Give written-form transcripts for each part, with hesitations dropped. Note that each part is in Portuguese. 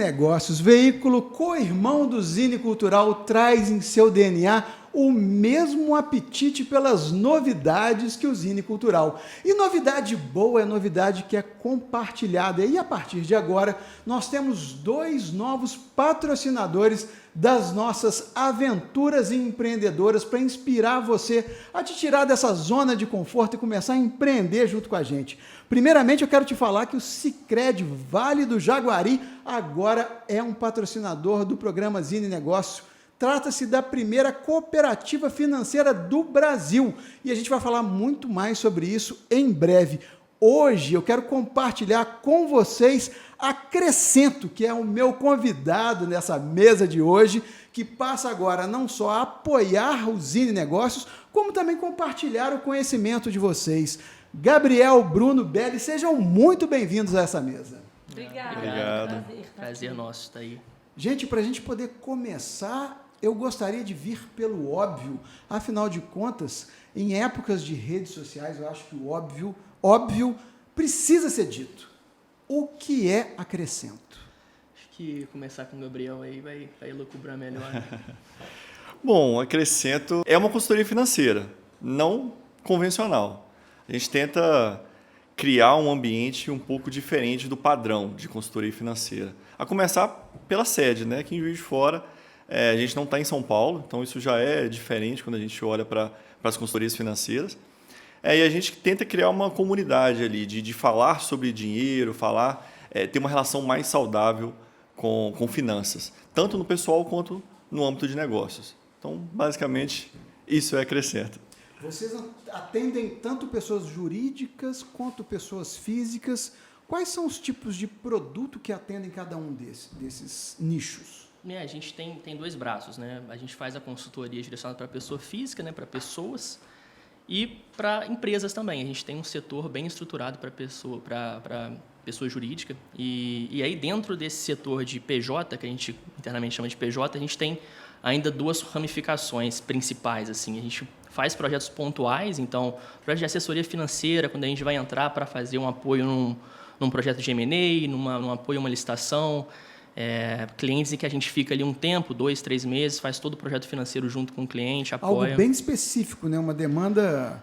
Negócios, veículo co-irmão do Zine Cultural, traz em seu DNA o mesmo apetite pelas novidades que o Zine Cultural. E novidade boa é novidade que é compartilhada. E a partir de agora, nós temos 2 novos patrocinadores das nossas aventuras empreendedoras para inspirar você a te tirar dessa zona de conforto e começar a empreender junto com a gente. Primeiramente, eu quero te falar que o Sicredi Vale do Jaguari agora é um patrocinador do programa Zine Negócio. Trata-se da primeira cooperativa financeira do Brasil e a gente vai falar muito mais sobre isso em breve. Hoje eu quero compartilhar com vocês a Crescento, que é o meu convidado nessa mesa de hoje, que passa agora não só a apoiar o Zine Negócios, como também compartilhar o conhecimento de vocês. Gabriel, Bruno, Belli, sejam muito bem-vindos a essa mesa. Obrigado. Prazer nosso estar aí. Gente, para a gente poder começar, eu gostaria de vir pelo óbvio. Afinal de contas, em épocas de redes sociais, eu acho que o óbvio precisa ser dito. O que é a Crescento? Acho que começar com o Gabriel aí vai elucubrar melhor. Bom, a Crescento é uma consultoria financeira, não convencional. A gente tenta criar um ambiente um pouco diferente do padrão de consultoria financeira. A começar pela sede, né? Aqui em Juiz de Fora, a gente não está em São Paulo, então isso já é diferente quando a gente olha para as consultorias financeiras. E a gente tenta criar uma comunidade ali de falar sobre dinheiro, ter uma relação mais saudável com finanças, tanto no pessoal quanto no âmbito de negócios. Então, basicamente, isso é a Crescento. Vocês atendem tanto pessoas jurídicas quanto pessoas físicas. Quais são os tipos de produto que atendem cada um desses nichos? A gente tem 2 braços, né? A gente faz a consultoria direcionada para pessoa física, né? Para pessoas, e para empresas também. A gente tem um setor bem estruturado para pessoa jurídica. E aí, dentro desse setor de PJ, que a gente internamente chama de PJ, a gente tem ainda 2 ramificações principais. Assim. A gente faz projetos pontuais, então, projeto de assessoria financeira, quando a gente vai entrar para fazer um apoio num projeto de M&A, num apoio a uma licitação, clientes em que a gente fica ali um tempo, 2, 3 meses, faz todo o projeto financeiro junto com o cliente, apoia. Algo bem específico, né? Uma demanda...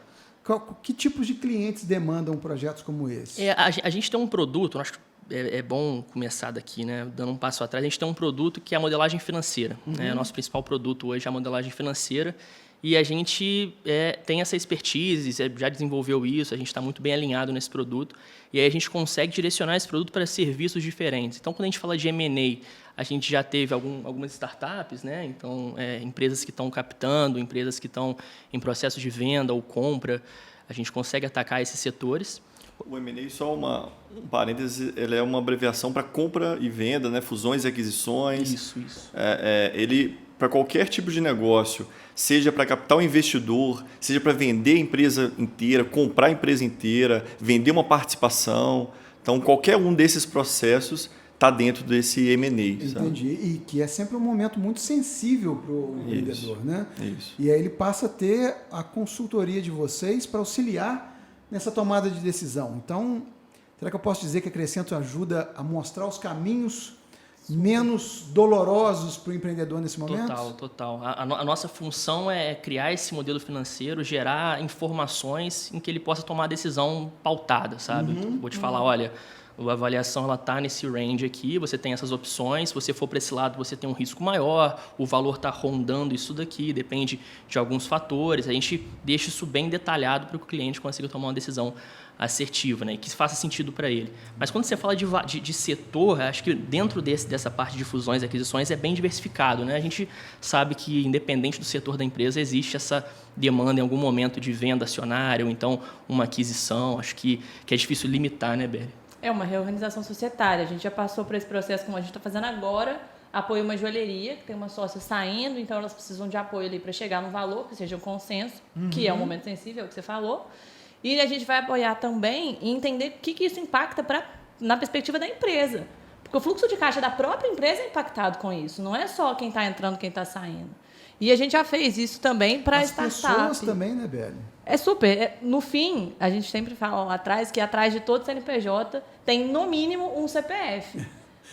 Que tipos de clientes demandam projetos como esse? A gente tem um produto, acho que é bom começar daqui, né? Dando um passo atrás, a gente tem um produto que é a modelagem financeira. Uhum. Né? Nosso principal produto hoje é a modelagem financeira. E a gente tem essa expertise, já desenvolveu isso, a gente está muito bem alinhado nesse produto. E aí a gente consegue direcionar esse produto para serviços diferentes. Então, quando a gente fala de M&A, a gente já teve algumas startups, né? Então, empresas que estão captando, empresas que estão em processo de venda ou compra. A gente consegue atacar esses setores. O M&A, só um parêntese, ele é uma abreviação para compra e venda, né? Fusões e aquisições. Isso. Ele, para qualquer tipo de negócio, seja para captar um investidor, seja para vender a empresa inteira, comprar a empresa inteira, vender uma participação. Então, qualquer um desses processos está dentro desse M&A. Entendi. Sabe? E que é sempre um momento muito sensível para o empreendedor, né? Isso. E aí ele passa a ter a consultoria de vocês para auxiliar nessa tomada de decisão. Então, será que eu posso dizer que a Crescento ajuda a mostrar os caminhos menos dolorosos para o empreendedor nesse momento? Total. A nossa função é criar esse modelo financeiro, gerar informações em que ele possa tomar a decisão pautada, sabe? Vou te falar, olha, a avaliação está nesse range aqui, você tem essas opções, se você for para esse lado, você tem um risco maior, o valor está rondando isso daqui, depende de alguns fatores. A gente deixa isso bem detalhado para que o cliente consiga tomar uma decisão assertiva, né, e que faça sentido para ele. Mas quando você fala de setor, acho que dentro dessa parte de fusões e aquisições é bem diversificado. Né? A gente sabe que, independente do setor da empresa, existe essa demanda em algum momento de venda acionária ou então uma aquisição. Acho que é difícil limitar, né, Beli? É uma reorganização societária. A gente já passou por esse processo como a gente está fazendo agora. Apoio uma joalheria, que tem uma sócia saindo, então elas precisam de apoio ali para chegar no valor, que seja um consenso, que é um momento sensível, é o que você falou. E a gente vai apoiar também e entender o que isso impacta na perspectiva da empresa. Porque o fluxo de caixa da própria empresa é impactado com isso. Não é só quem está entrando, quem está saindo. E a gente já fez isso também para startup. As pessoas também, né, Beli? É super. No fim, a gente sempre fala lá atrás que atrás de todo CNPJ tem, no mínimo, um CPF.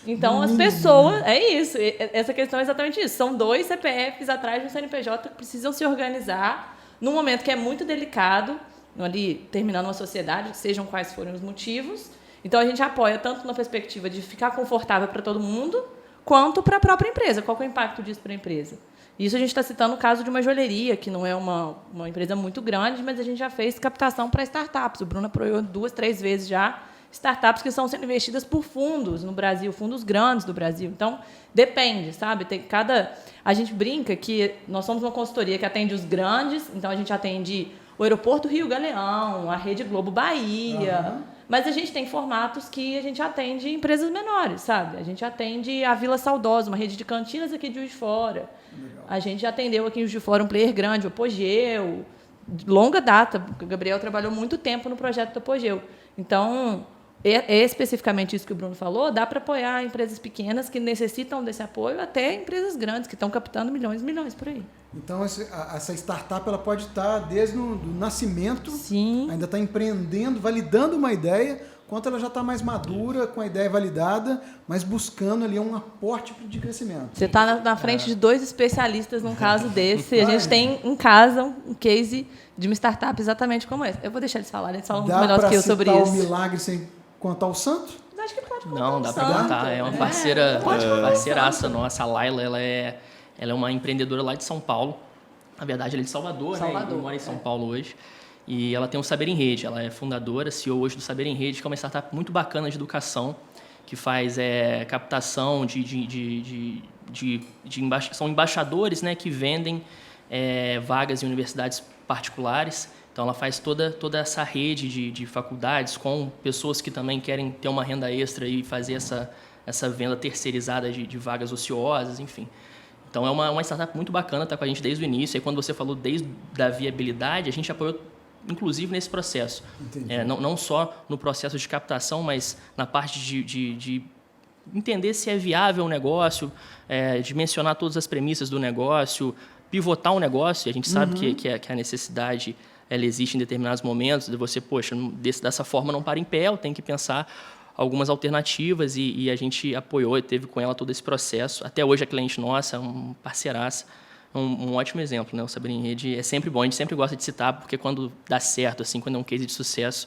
Então, as pessoas... É isso. Essa questão é exatamente isso. São 2 CPFs atrás de um CNPJ que precisam se organizar num momento que é muito delicado, ali terminando uma sociedade, sejam quais forem os motivos. Então, a gente apoia tanto na perspectiva de ficar confortável para todo mundo, quanto para a própria empresa. Qual que é o impacto disso para a empresa? Isso a gente está citando o caso de uma joalheria, que não é uma empresa muito grande, mas a gente já fez captação para startups. O Bruno apoiou 2, 3 vezes já startups que estão sendo investidas por fundos no Brasil, fundos grandes do Brasil. Então, depende, sabe? A gente brinca que nós somos uma consultoria que atende os grandes, então a gente atende o Aeroporto Rio Galeão, a Rede Globo Bahia, mas a gente tem formatos que a gente atende empresas menores, sabe? A gente atende a Vila Saudosa, uma rede de cantinas aqui de Juiz de Fora. Legal. A gente já atendeu aqui em Juiz de Fora um player grande, o Apogeu, de longa data, porque o Gabriel trabalhou muito tempo no projeto do Apogeu. Então, especificamente isso que o Bruno falou, dá para apoiar empresas pequenas que necessitam desse apoio, até empresas grandes que estão captando milhões e milhões por aí. Então, essa startup ela pode estar desde o nascimento, Sim. Ainda está empreendendo, validando uma ideia, quanto ela já está mais madura, com a ideia validada, mas buscando ali um aporte de crescimento. Você está na frente de 2 especialistas num caso desse. A gente tem em casa um case de uma startup exatamente como esse. Eu vou deixar eles falarem, eles falam muito melhor do que eu sobre isso. Dá para citar o milagre sem contar o santo? Acho que pode contar. Não, dá para contar. É uma parceiraça nossa. A Laila, ela é uma empreendedora lá de São Paulo. Na verdade, ela é de Salvador, né? Ela mora em São Paulo hoje. E ela tem o Saber em Rede. Ela é fundadora, CEO hoje do Saber em Rede, que é uma startup muito bacana de educação, que faz captação são embaixadores, né, que vendem vagas em universidades particulares. Então, ela faz toda essa rede de faculdades com pessoas que também querem ter uma renda extra e fazer essa venda terceirizada de vagas ociosas, enfim. Então, é uma startup muito bacana, está com a gente desde o início. E quando você falou desde a viabilidade, a gente apoiou, inclusive, nesse processo. Não só no processo de captação, mas na parte de entender se é viável o negócio, de mencionar todas as premissas do negócio, pivotar o negócio. A gente sabe que a necessidade ela existe em determinados momentos, de você, poxa, dessa forma não para em pé, eu tenho que pensar algumas alternativas e a gente apoiou e teve com ela todo esse processo. Até hoje a cliente nossa, um parceiraça, um ótimo exemplo, né? O Saber em Rede é sempre bom, a gente sempre gosta de citar, porque quando dá certo, assim, quando é um case de sucesso,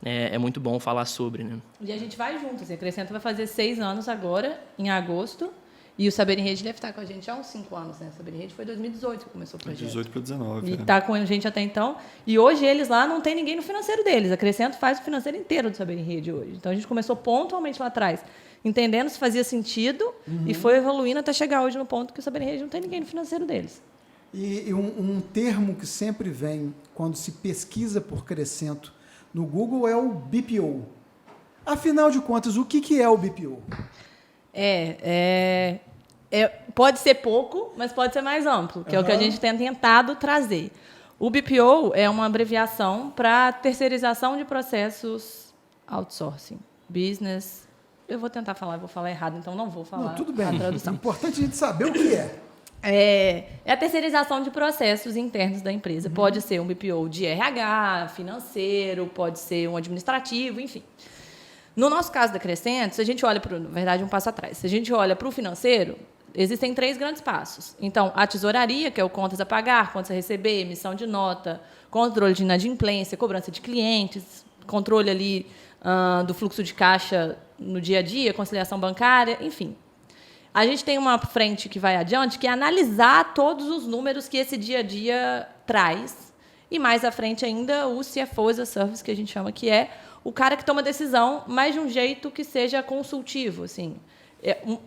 é muito bom falar sobre, né? E a gente vai junto, assim, a Crescenta vai fazer 6 anos agora, em agosto, e o Saber em Rede deve estar com a gente há uns 5 anos, né? O Saber em Rede foi 2018 que começou o projeto. 2018 para 2019. E está com a gente até então. E hoje eles lá não tem ninguém no financeiro deles. A Crescento faz o financeiro inteiro do Saber em Rede hoje. Então a gente começou pontualmente lá atrás, entendendo se fazia sentido e foi evoluindo até chegar hoje no ponto que o Saber em Rede não tem ninguém no financeiro deles. E um termo que sempre vem quando se pesquisa por Crescento no Google é o BPO. Afinal de contas, o que é o BPO? Pode ser pouco, mas pode ser mais amplo, que é o que a gente tem tentado trazer. O BPO é uma abreviação para terceirização de processos outsourcing, business. Eu vou tentar falar, vou falar errado, então não vou falar. Não, tudo bem. A tradução. É importante a gente saber o que é. É a terceirização de processos internos da empresa. Pode ser um BPO de RH, financeiro, pode ser um administrativo, enfim. No nosso caso da Crescento, se a gente olha para, na verdade, um passo atrás, se a gente olha para o financeiro, existem 3 grandes passos. Então, a tesouraria, que é o contas a pagar, contas a receber, emissão de nota, controle de inadimplência, cobrança de clientes, controle ali do fluxo de caixa no dia a dia, conciliação bancária, enfim. A gente tem uma frente que vai adiante, que é analisar todos os números que esse dia a dia traz. E mais à frente ainda, o CFO as a Service, que a gente chama, que é o cara que toma decisão, mas de um jeito que seja consultivo. Assim.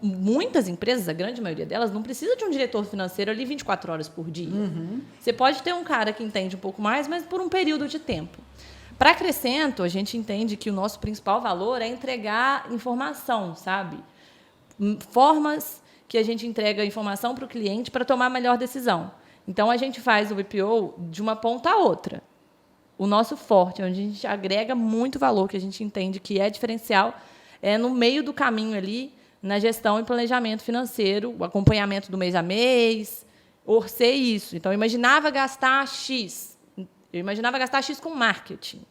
Muitas empresas, a grande maioria delas, não precisa de um diretor financeiro ali 24 horas por dia. Você pode ter um cara que entende um pouco mais, mas por um período de tempo. Para Crescento, a gente entende que o nosso principal valor é entregar informação, sabe? Formas que a gente entrega informação para o cliente para tomar a melhor decisão. Então, a gente faz o BPO de uma ponta a outra. O nosso forte, onde a gente agrega muito valor, que a gente entende que é diferencial, é no meio do caminho ali, na gestão e planejamento financeiro, o acompanhamento do mês a mês, orcei isso. Então, eu imaginava gastar X com marketing.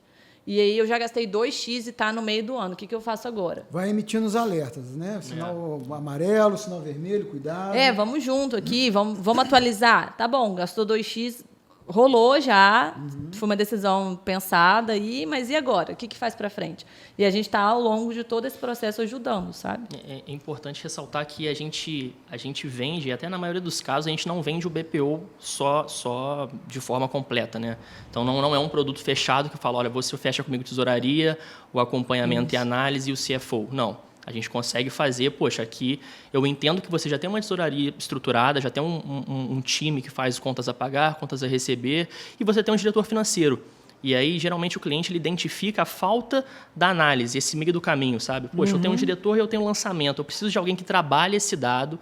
E aí eu já gastei 2x e está no meio do ano. O que eu faço agora? Vai emitindo os alertas, né? Sinal amarelo, sinal vermelho, cuidado. Vamos junto aqui, vamos atualizar. Tá bom, gastou 2x, rolou já, foi uma decisão pensada, mas e agora? O que faz para frente? E a gente está ao longo de todo esse processo ajudando, sabe? É importante ressaltar que a gente vende, até na maioria dos casos, a gente não vende o BPO só de forma completa, né? Então, não é um produto fechado que fala, olha, você fecha comigo tesouraria, o acompanhamento e análise e o CFO. Não. A gente consegue fazer, poxa, aqui eu entendo que você já tem uma tesouraria estruturada, já tem um time que faz contas a pagar, contas a receber, e você tem um diretor financeiro. E aí, geralmente, o cliente ele identifica a falta da análise, esse meio do caminho, sabe? Poxa, eu tenho um diretor e eu tenho um lançamento, eu preciso de alguém que trabalhe esse dado,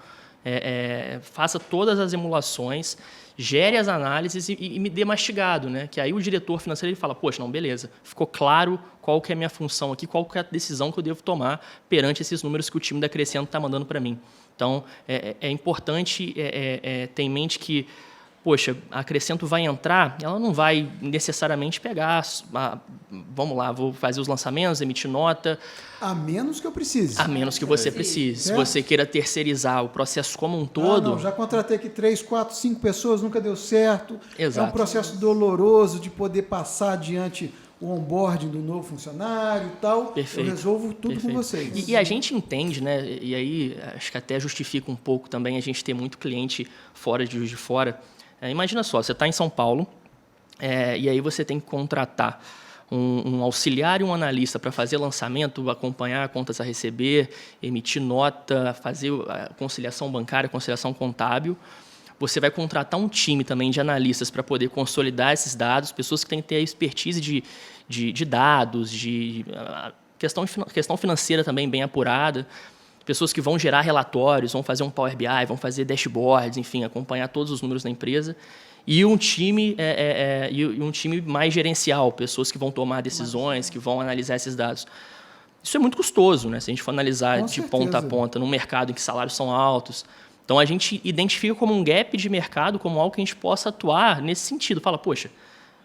faça todas as emulações, gere as análises e me dê mastigado, né? Que aí o diretor financeiro ele fala, poxa, não, beleza, ficou claro qual que é a minha função aqui, qual que é a decisão que eu devo tomar perante esses números que o time da Crescento está mandando para mim. Então, é importante ter em mente que, poxa, a Crescento vai entrar, ela não vai necessariamente pegar, vamos lá, vou fazer os lançamentos, emitir nota. A menos que eu precise. A menos que você precise. Se você queira terceirizar o processo como um todo... Não, já contratei aqui 3, 4, 5 pessoas, nunca deu certo. Exato. É um processo doloroso de poder passar adiante o onboarding do novo funcionário e tal. Perfeito. Eu resolvo tudo com vocês. E a gente entende, né? E aí acho que até justifica um pouco também a gente ter muito cliente fora de Juiz de Fora. Imagina só, você está em São Paulo e aí você tem que contratar um auxiliar e um analista para fazer lançamento, acompanhar contas a receber, emitir nota, fazer a conciliação bancária, conciliação contábil. Você vai contratar um time também de analistas para poder consolidar esses dados, pessoas que têm que ter a expertise de dados, de questão financeira também bem apurada, pessoas que vão gerar relatórios, vão fazer um Power BI, vão fazer dashboards, enfim, acompanhar todos os números da empresa. E um time mais gerencial, pessoas que vão tomar decisões, que vão analisar esses dados. Isso é muito custoso, né? Se a gente for analisar de ponta a ponta, num mercado em que salários são altos. Então, a gente identifica como um gap de mercado, como algo que a gente possa atuar nesse sentido. Fala, poxa,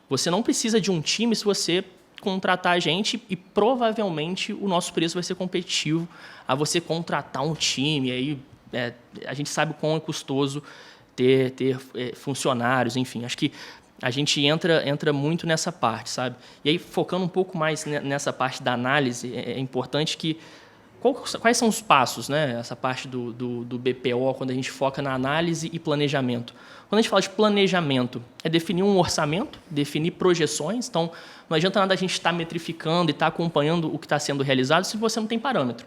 você não precisa de um time se você contratar a gente e provavelmente o nosso preço vai ser competitivo a você contratar um time. Aí, a gente sabe o quão é custoso ter funcionários, enfim. Acho que a gente entra muito nessa parte, sabe? E aí, focando um pouco mais nessa parte da análise, é importante que... Quais são os passos, né? Essa parte do BPO, quando a gente foca na análise e planejamento? Quando a gente fala de planejamento, é definir um orçamento, definir projeções. Então, não adianta nada a gente estar metrificando e estar acompanhando o que está sendo realizado se você não tem parâmetro.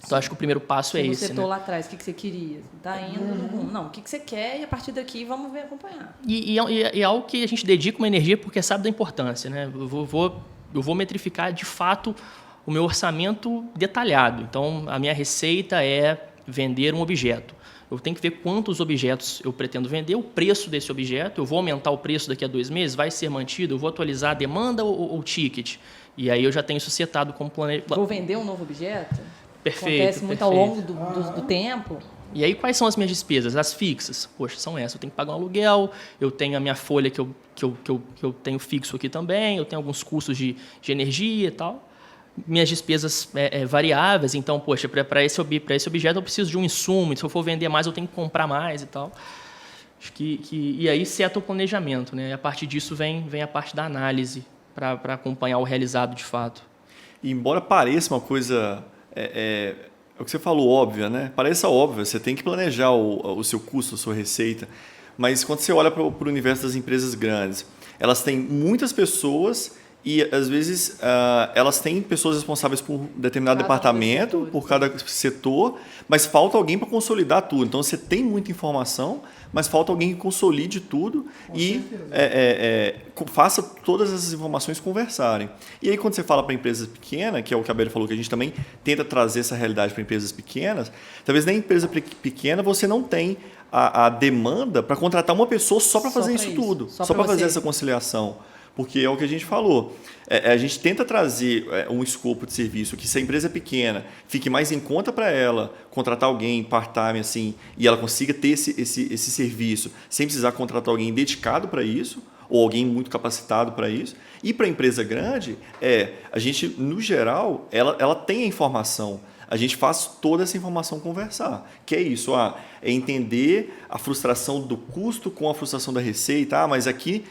Então, acho que o primeiro passo é esse. Você setou lá atrás, o que você queria? Está indo? Não, o que você quer e a partir daqui vamos ver acompanhar. E é algo que a gente dedica uma energia porque sabe da importância, né? Eu vou metrificar de fato o meu orçamento detalhado. Então, a minha receita é vender um objeto. Eu tenho que ver quantos objetos eu pretendo vender, o preço desse objeto, eu vou aumentar o preço daqui a 2 meses, vai ser mantido, eu vou atualizar a demanda ou ticket. E aí eu já tenho isso setado como planejamento. Vou vender um novo objeto? Perfeito. Acontece muito ao longo do tempo. E aí, quais são as minhas despesas? As fixas. Poxa, são essas. Eu tenho que pagar um aluguel, eu tenho a minha folha que eu tenho fixo aqui também, eu tenho alguns custos de energia e tal. Minhas despesas variáveis, então, poxa, para esse objeto eu preciso de um insumo, se eu for vender mais eu tenho que comprar mais e tal. Acho e aí seta o planejamento, né? E a partir disso vem a parte da análise para acompanhar o realizado de fato. E embora pareça uma coisa, é o que você falou, óbvia, né? Pareça óbvio, você tem que planejar o seu custo, a sua receita, mas quando você olha para o universo das empresas grandes, elas têm muitas pessoas e, às vezes, elas têm pessoas responsáveis por um determinado departamento, por cada setor, mas falta alguém para consolidar tudo. Então, você tem muita informação, mas falta alguém que consolide tudo e faça todas essas informações conversarem. E aí, quando você fala para empresas pequenas, que é o que a Bela falou, que a gente também tenta trazer essa realidade para empresas pequenas, talvez na empresa pequena você não tem a demanda para contratar uma pessoa só para fazer isso tudo, só para fazer essa conciliação. Porque é o que a gente falou. A gente tenta trazer um escopo de serviço que, se a empresa é pequena, fique mais em conta para ela contratar alguém part-time assim, e ela consiga ter esse serviço sem precisar contratar alguém dedicado para isso, ou alguém muito capacitado para isso. E para a empresa grande, a gente, no geral, ela tem a informação. A gente faz toda essa informação conversar. Que é isso, é entender a frustração do custo com a frustração da receita. Mas aqui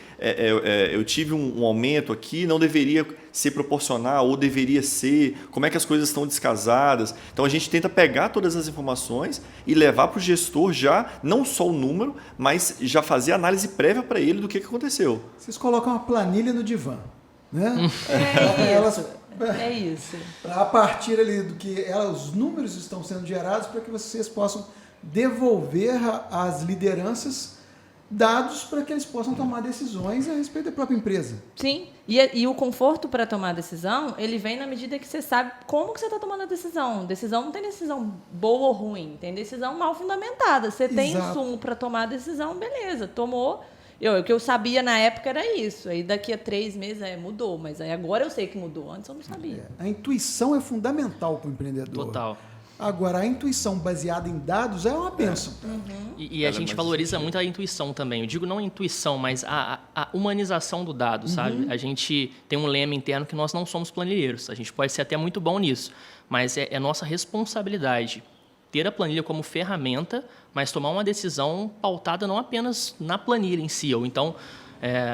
eu tive um aumento aqui, não deveria ser proporcional ou deveria ser. Como é que as coisas estão descasadas? Então a gente tenta pegar todas as informações e levar para o gestor já, não só o número, mas já fazer análise prévia para ele do que aconteceu. Vocês colocam uma planilha no divã, né? É isso. A partir ali do que os números estão sendo gerados para que vocês possam devolver às lideranças dados para que eles possam tomar decisões a respeito da própria empresa. Sim, e o conforto para tomar a decisão, ele vem na medida que você sabe como que você está tomando a decisão. Decisão não tem decisão boa ou ruim, tem decisão mal fundamentada. Você tem insumo para tomar a decisão, beleza, tomou. O que eu sabia na época era isso. Aí daqui a 3 meses mudou, mas aí agora eu sei que mudou. Antes eu não sabia. A intuição é fundamental para o empreendedor. Total. Agora, a intuição baseada em dados é uma bênção. E a gente valoriza muito a intuição também. Eu digo não a intuição, mas a humanização do dado, sabe? A gente tem um lema interno que nós não somos planilheiros. A gente pode ser até muito bom nisso, mas é nossa responsabilidade ter a planilha como ferramenta, mas tomar uma decisão pautada não apenas na planilha em si. Ou então,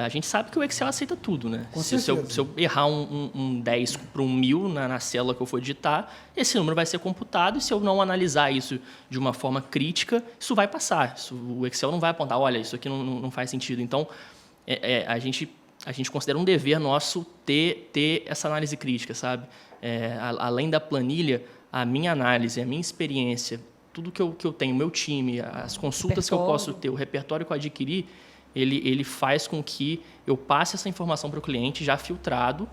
a gente sabe que o Excel aceita tudo, né? Se eu errar um 10 para um 1000 na célula que eu for digitar, esse número vai ser computado, e se eu não analisar isso de uma forma crítica, isso vai passar. O Excel não vai apontar, olha, isso aqui não faz sentido. Então, a gente considera um dever nosso ter essa análise crítica, sabe? Além da planilha, a minha análise, a minha experiência, tudo que eu tenho, o meu time, as consultas que eu posso ter, o repertório que eu adquiri, ele faz com que eu passe essa informação para o cliente já filtrado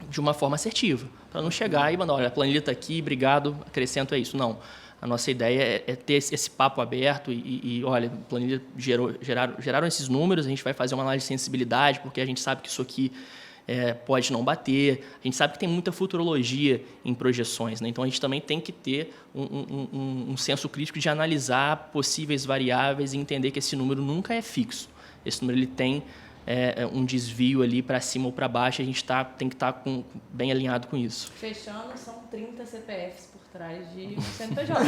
de uma forma assertiva, para não chegar e mandar, olha, a planilha está aqui, obrigado, acrescento isso. Não. A nossa ideia é ter esse papo aberto e olha, a planilha geraram esses números, a gente vai fazer uma análise de sensibilidade, porque a gente sabe que isso aqui pode não bater. A gente sabe que tem muita futurologia em projeções, né? Então a gente também tem que ter um senso crítico de analisar possíveis variáveis e entender que esse número nunca é fixo. Esse número ele tem um desvio ali para cima ou para baixo, a gente tem que estar bem alinhado com isso. Fechando, são 30 CPFs por trás de um CNPJ.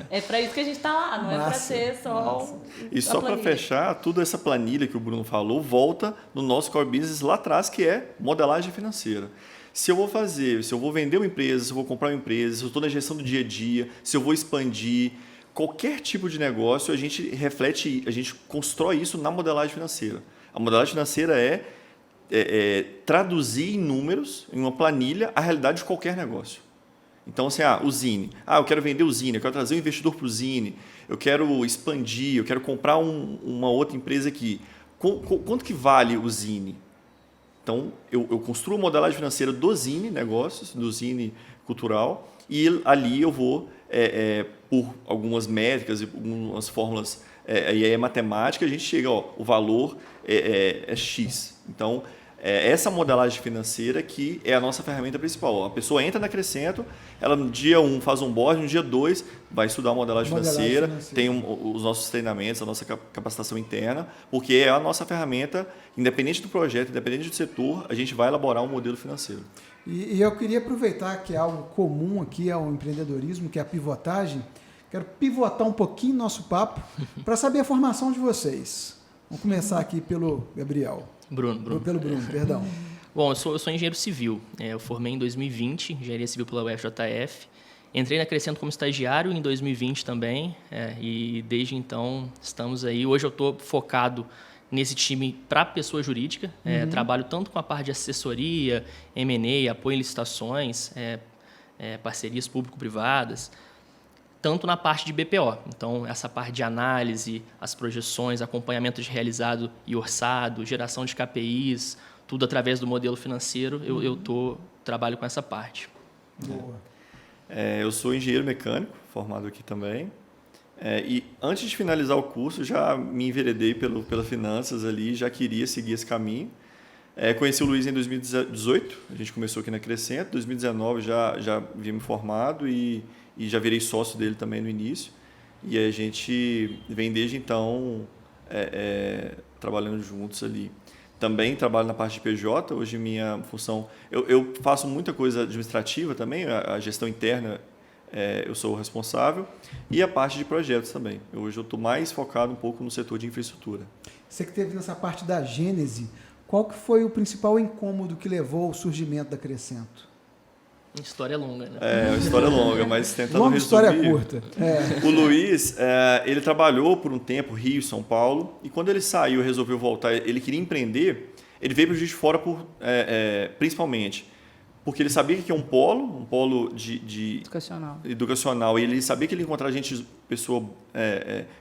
É para isso que a gente está lá, não é para ser só. E só para fechar, toda essa planilha que o Bruno falou volta no nosso core business lá atrás, que é modelagem financeira. Se eu vou vender uma empresa, se eu vou comprar uma empresa, se eu estou na gestão do dia a dia, se eu vou expandir, qualquer tipo de negócio, a gente reflete, a gente constrói isso na modelagem financeira. A modelagem financeira é traduzir em números, em uma planilha, a realidade de qualquer negócio. Então, assim, o Zine. Eu quero vender o Zine, eu quero trazer um investidor para o Zine, eu quero expandir, eu quero comprar uma outra empresa aqui. Quanto que vale o Zine? Então, eu construo a modelagem financeira do Zine Negócios, do Zine Cultural, e ali eu vou, por algumas métricas e algumas fórmulas, e aí matemática, a gente chega, o valor é X. Então, essa modelagem financeira que é a nossa ferramenta principal. A pessoa entra na Crescento, ela no dia 1 faz um board, no dia 2 vai estudar a modelagem financeira, tem os nossos treinamentos, a nossa capacitação interna, porque é a nossa ferramenta, independente do projeto, independente do setor, a gente vai elaborar um modelo financeiro. E eu queria aproveitar que é algo comum aqui ao empreendedorismo, que é a pivotagem. Quero pivotar um pouquinho nosso papo para saber a formação de vocês. Vamos começar aqui pelo Gabriel. Pelo Bruno, perdão. Bom, eu sou engenheiro civil. Eu formei em 2020, engenharia civil pela UFJF. Entrei na Crescento como estagiário em 2020 também. E desde então estamos aí. Hoje eu estou focado nesse time para pessoa jurídica. Trabalho tanto com a parte de assessoria, M&A, apoio em licitações, parcerias público-privadas, tanto na parte de BPO. Então, essa parte de análise, as projeções, acompanhamento de realizado e orçado, geração de KPIs, tudo através do modelo financeiro, eu trabalho com essa parte. Boa. Eu sou engenheiro mecânico, formado aqui também. E antes de finalizar o curso, já me enveredei pela finanças ali, já queria seguir esse caminho. Conheci o Luiz em 2018, a gente começou aqui na Crescento. Em 2019 já havia me formado e já virei sócio dele também no início. E a gente vem desde então trabalhando juntos ali. também trabalho na parte de PJ. Hoje minha função... Eu faço muita coisa administrativa também, a gestão interna, eu sou o responsável, e a parte de projetos também. Hoje eu estou mais focado um pouco no setor de infraestrutura. Você que esteve nessa parte da gênese, qual que foi o principal incômodo que levou ao surgimento da Crescento? História longa, né? Uma história longa, mas tentando Longa resumir. história curta. O Luiz, ele trabalhou por um tempo, Rio e São Paulo, e quando ele saiu e resolveu voltar, ele queria empreender, ele veio para o Juiz de Fora principalmente porque ele sabia que é um polo de educacional, e ele sabia que ele ia encontrar pessoa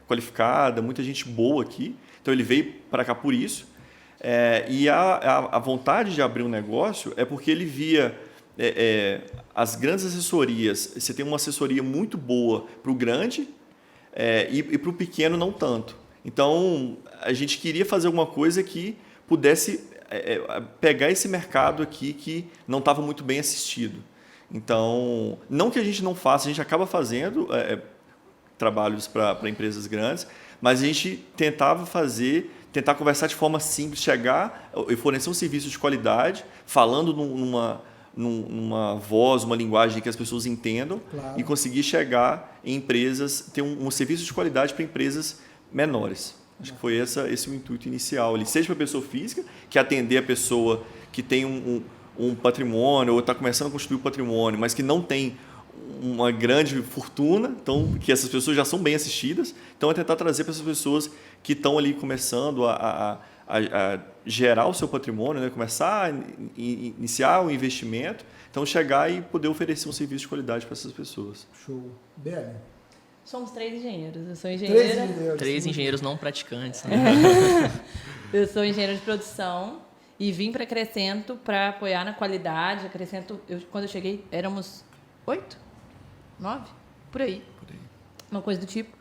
qualificada, muita gente boa aqui, então ele veio para cá por isso, e a vontade de abrir um negócio é porque ele via as grandes assessorias, você tem uma assessoria muito boa para o grande e para o pequeno não tanto. Então, a gente queria fazer alguma coisa que pudesse pegar esse mercado aqui que não estava muito bem assistido. Então, não que a gente não faça, a gente acaba fazendo trabalhos para empresas grandes, mas a gente tentar conversar de forma simples, chegar e fornecer um serviço de qualidade, falando numa voz, uma linguagem que as pessoas entendam, claro, e conseguir chegar em empresas, ter um serviço de qualidade para empresas menores. Acho que foi esse o intuito inicial. Seja para a pessoa física, que atender a pessoa que tem um patrimônio ou está começando a construir um patrimônio, mas que não tem uma grande fortuna, então que essas pessoas já são bem assistidas. Então, é tentar trazer para essas pessoas que estão ali começando a gerar o seu patrimônio, né? Começar a iniciar o investimento, então chegar e poder oferecer um serviço de qualidade para essas pessoas. Show. Beli? Somos 3 engenheiros. Eu sou engenheira. 3 engenheiros não praticantes. Né? Eu sou engenheira de produção e vim para Crescento para apoiar na qualidade. A Crescento, quando eu cheguei, éramos 8? 9? Por aí. Uma coisa do tipo.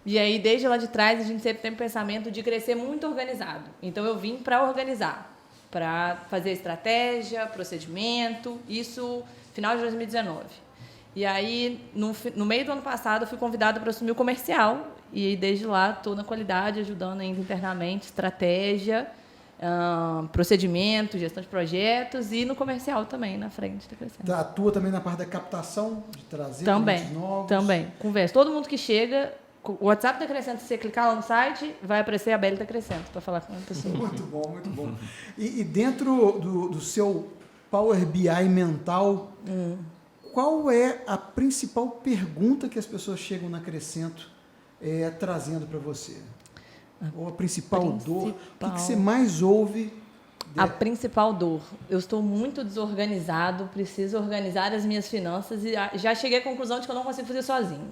E aí, desde lá de trás, a gente sempre tem o pensamento de crescer muito organizado. Então, eu vim para organizar, para fazer estratégia, procedimento, isso final de 2019. E aí, no meio do ano passado, eu fui convidada para assumir o comercial. E aí, desde lá, estou na qualidade, ajudando ainda internamente, estratégia, procedimento, gestão de projetos e no comercial também, na frente da Crescento. Atua também na parte da captação, de trazer clientes novos? Também, conversa. Todo mundo que chega... O WhatsApp da Crescento, se você clicar lá no site, vai aparecer a Beli da Crescento para falar com a pessoa. Muito bom, muito bom. E dentro do seu Power BI mental, qual é a principal pergunta que as pessoas chegam na Crescento trazendo para você? Ou a principal dor? O que você mais ouve? A principal dor. Eu estou muito desorganizado, preciso organizar as minhas finanças e já cheguei à conclusão de que eu não consigo fazer sozinho.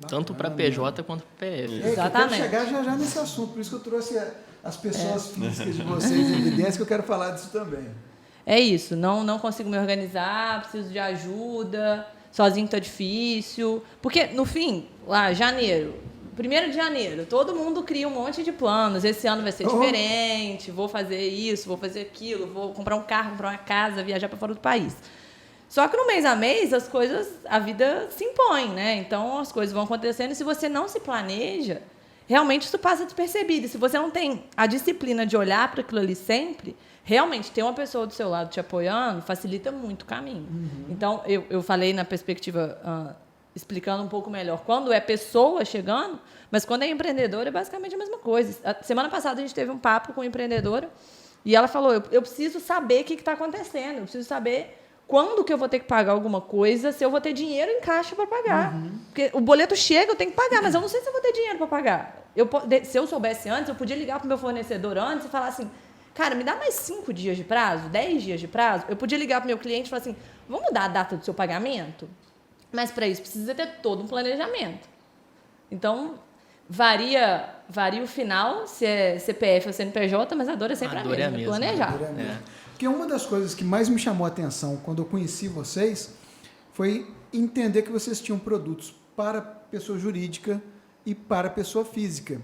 Tanto para PJ quanto para PF. Exatamente. Eu quero chegar já nesse assunto, por isso que eu trouxe as pessoas físicas de vocês em evidência, que eu quero falar disso também. É isso, não consigo me organizar, preciso de ajuda, sozinho está difícil. Porque, no fim, lá, 1º de janeiro, todo mundo cria um monte de planos. Esse ano vai ser diferente, vou fazer isso, vou fazer aquilo, vou comprar um carro, comprar uma casa, viajar para fora do país. Só que no mês a mês, as coisas, a vida se impõe, né? Então, as coisas vão acontecendo e se você não se planeja, realmente isso passa despercebido. E se você não tem a disciplina de olhar para aquilo ali sempre, realmente ter uma pessoa do seu lado te apoiando facilita muito o caminho. Então, eu falei na perspectiva, explicando um pouco melhor, quando é pessoa chegando, mas quando é empreendedora é basicamente a mesma coisa. A semana passada a gente teve um papo com uma empreendedora e ela falou, eu preciso saber o que está acontecendo, eu preciso saber... Quando que eu vou ter que pagar alguma coisa, se eu vou ter dinheiro em caixa para pagar. Porque o boleto chega, eu tenho que pagar, mas eu não sei se eu vou ter dinheiro para pagar. Se eu soubesse antes, eu podia ligar para o meu fornecedor antes e falar assim, cara, me dá mais 5 dias de prazo, 10 dias de prazo. Eu podia ligar para o meu cliente e falar assim, vamos mudar a data do seu pagamento? Mas para isso precisa ter todo um planejamento. Então, varia o final, se é CPF ou CNPJ, mas a dor é sempre a mesma, planejar. Porque uma das coisas que mais me chamou a atenção quando eu conheci vocês foi entender que vocês tinham produtos para pessoa jurídica e para pessoa física.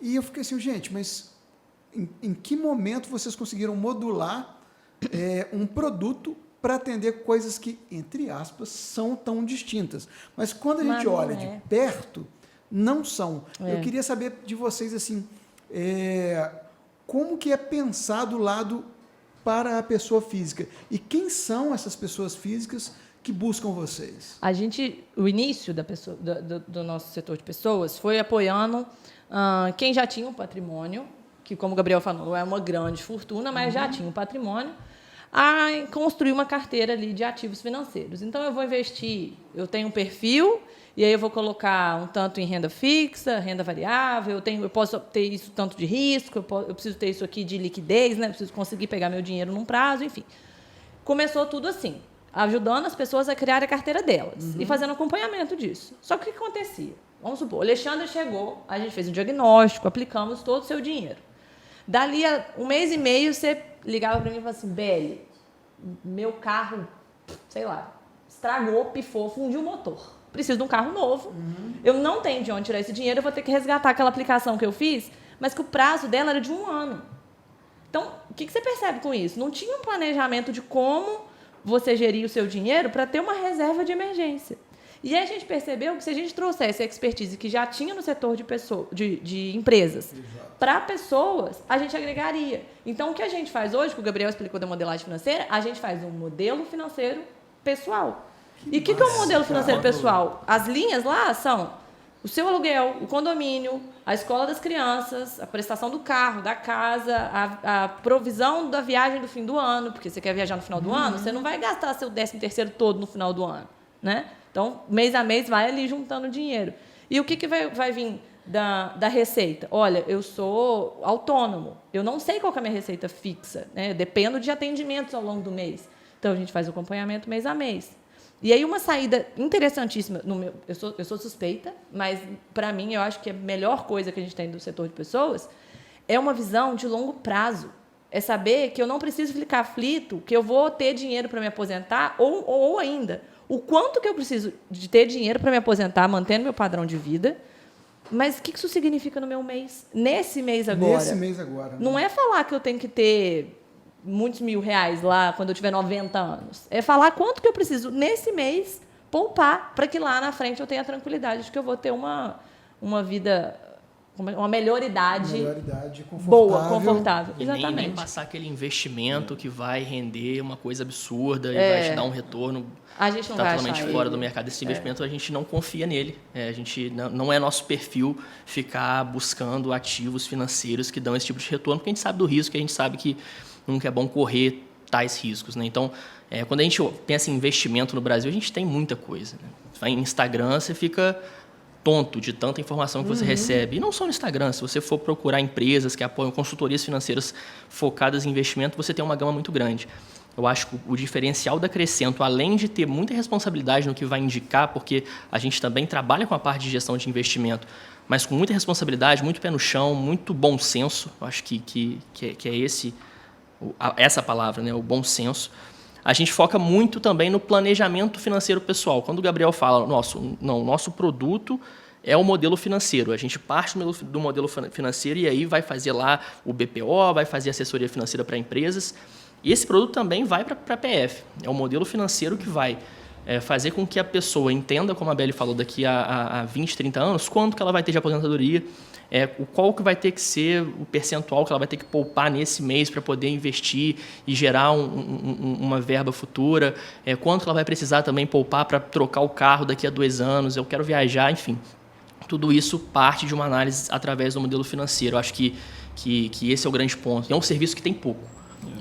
E eu fiquei assim, gente, mas em que momento vocês conseguiram modular um produto para atender coisas que, entre aspas, são tão distintas? Mas quando a gente olha de perto, não são. Eu queria saber de vocês, assim, como que é pensado o lado para a pessoa física? E quem são essas pessoas físicas que buscam vocês? O início do nosso setor de pessoas foi apoiando quem já tinha um patrimônio, que, como o Gabriel falou, não é uma grande fortuna, mas já tinha um patrimônio, a construir uma carteira ali de ativos financeiros. Então, eu vou investir, eu tenho um perfil, e aí eu vou colocar um tanto em renda fixa, renda variável, eu posso ter isso tanto de risco, eu preciso ter isso aqui de liquidez, né? Eu preciso conseguir pegar meu dinheiro num prazo, enfim. Começou tudo assim, ajudando as pessoas a criar a carteira delas e fazendo acompanhamento disso. Só que o que acontecia? Vamos supor, o Alexandre chegou, a gente fez um diagnóstico, aplicamos todo o seu dinheiro. Dali a 1 mês e meio, você ligava para mim e falava assim, Beli, meu carro, sei lá, estragou, pifou, fundiu o motor. Preciso de um carro novo. Eu não tenho de onde tirar esse dinheiro, eu vou ter que resgatar aquela aplicação que eu fiz, mas que o prazo dela era de 1 ano. Então, o que você percebe com isso? Não tinha um planejamento de como você gerir o seu dinheiro para ter uma reserva de emergência. E aí a gente percebeu que se a gente trouxesse a expertise que já tinha no setor de empresas para pessoas, a gente agregaria. Então, o que a gente faz hoje, que o Gabriel explicou da modelagem financeira, a gente faz um modelo financeiro pessoal. E o que é um modelo financeiro pessoal? As linhas lá são o seu aluguel, o condomínio, a escola das crianças, a prestação do carro, da casa, a provisão da viagem do fim do ano, porque você quer viajar no final do ano, você não vai gastar seu 13º todo no final do ano, né? Então, mês a mês, vai ali juntando dinheiro. E o que vai vir da receita? Olha, eu sou autônomo, eu não sei qual que é a minha receita fixa, né? Eu dependo de atendimentos ao longo do mês. Então, a gente faz o acompanhamento mês a mês. E aí uma saída interessantíssima, eu sou suspeita, mas para mim eu acho que a melhor coisa que a gente tem do setor de pessoas é uma visão de longo prazo. É saber que eu não preciso ficar aflito, que eu vou ter dinheiro para me aposentar, ou ainda, o quanto que eu preciso de ter dinheiro para me aposentar, mantendo meu padrão de vida, mas o que isso significa no meu mês? Nesse mês agora. Nesse mês agora. Né? Não é falar que eu tenho que ter muitos R$1.000 lá quando eu tiver 90 anos. É falar quanto que eu preciso, nesse mês, poupar, para que lá na frente eu tenha a tranquilidade de que eu vou ter uma vida, uma melhor idade, boa, confortável. E Exatamente. nem passar aquele investimento que vai render uma coisa absurda e vai te dar um retorno a gente não vai totalmente achar fora ele. do mercado. Esse investimento a gente não confia nele. A gente não é nosso perfil ficar buscando ativos financeiros que dão esse tipo de retorno, porque a gente sabe do risco, a gente sabe que nunca é bom correr tais riscos, né? Então, quando a gente pensa em investimento no Brasil, a gente tem muita coisa, né? Vai em Instagram, você fica tonto de tanta informação que você recebe. E não só no Instagram, se você for procurar empresas que apoiam consultorias financeiras focadas em investimento, você tem uma gama muito grande. Eu acho que o diferencial da Crescento, além de ter muita responsabilidade no que vai indicar, porque a gente também trabalha com a parte de gestão de investimento, mas com muita responsabilidade, muito pé no chão, muito bom senso, eu acho que é essa palavra, né, o bom senso. A gente foca muito também no planejamento financeiro pessoal. Quando o Gabriel fala, nosso produto é o modelo financeiro. A gente parte do modelo financeiro e aí vai fazer lá o BPO, vai fazer assessoria financeira para empresas. E esse produto também vai para a PF. É o modelo financeiro que vai fazer com que a pessoa entenda, como a Beli falou, daqui a 20, 30 anos, quanto que ela vai ter de aposentadoria, qual que vai ter que ser o percentual que ela vai ter que poupar nesse mês para poder investir e gerar uma verba futura, quanto que ela vai precisar também poupar para trocar o carro daqui a 2 anos, eu quero viajar, enfim. Tudo isso parte de uma análise através do modelo financeiro. Eu acho que esse é o grande ponto. E é um serviço que tem pouco.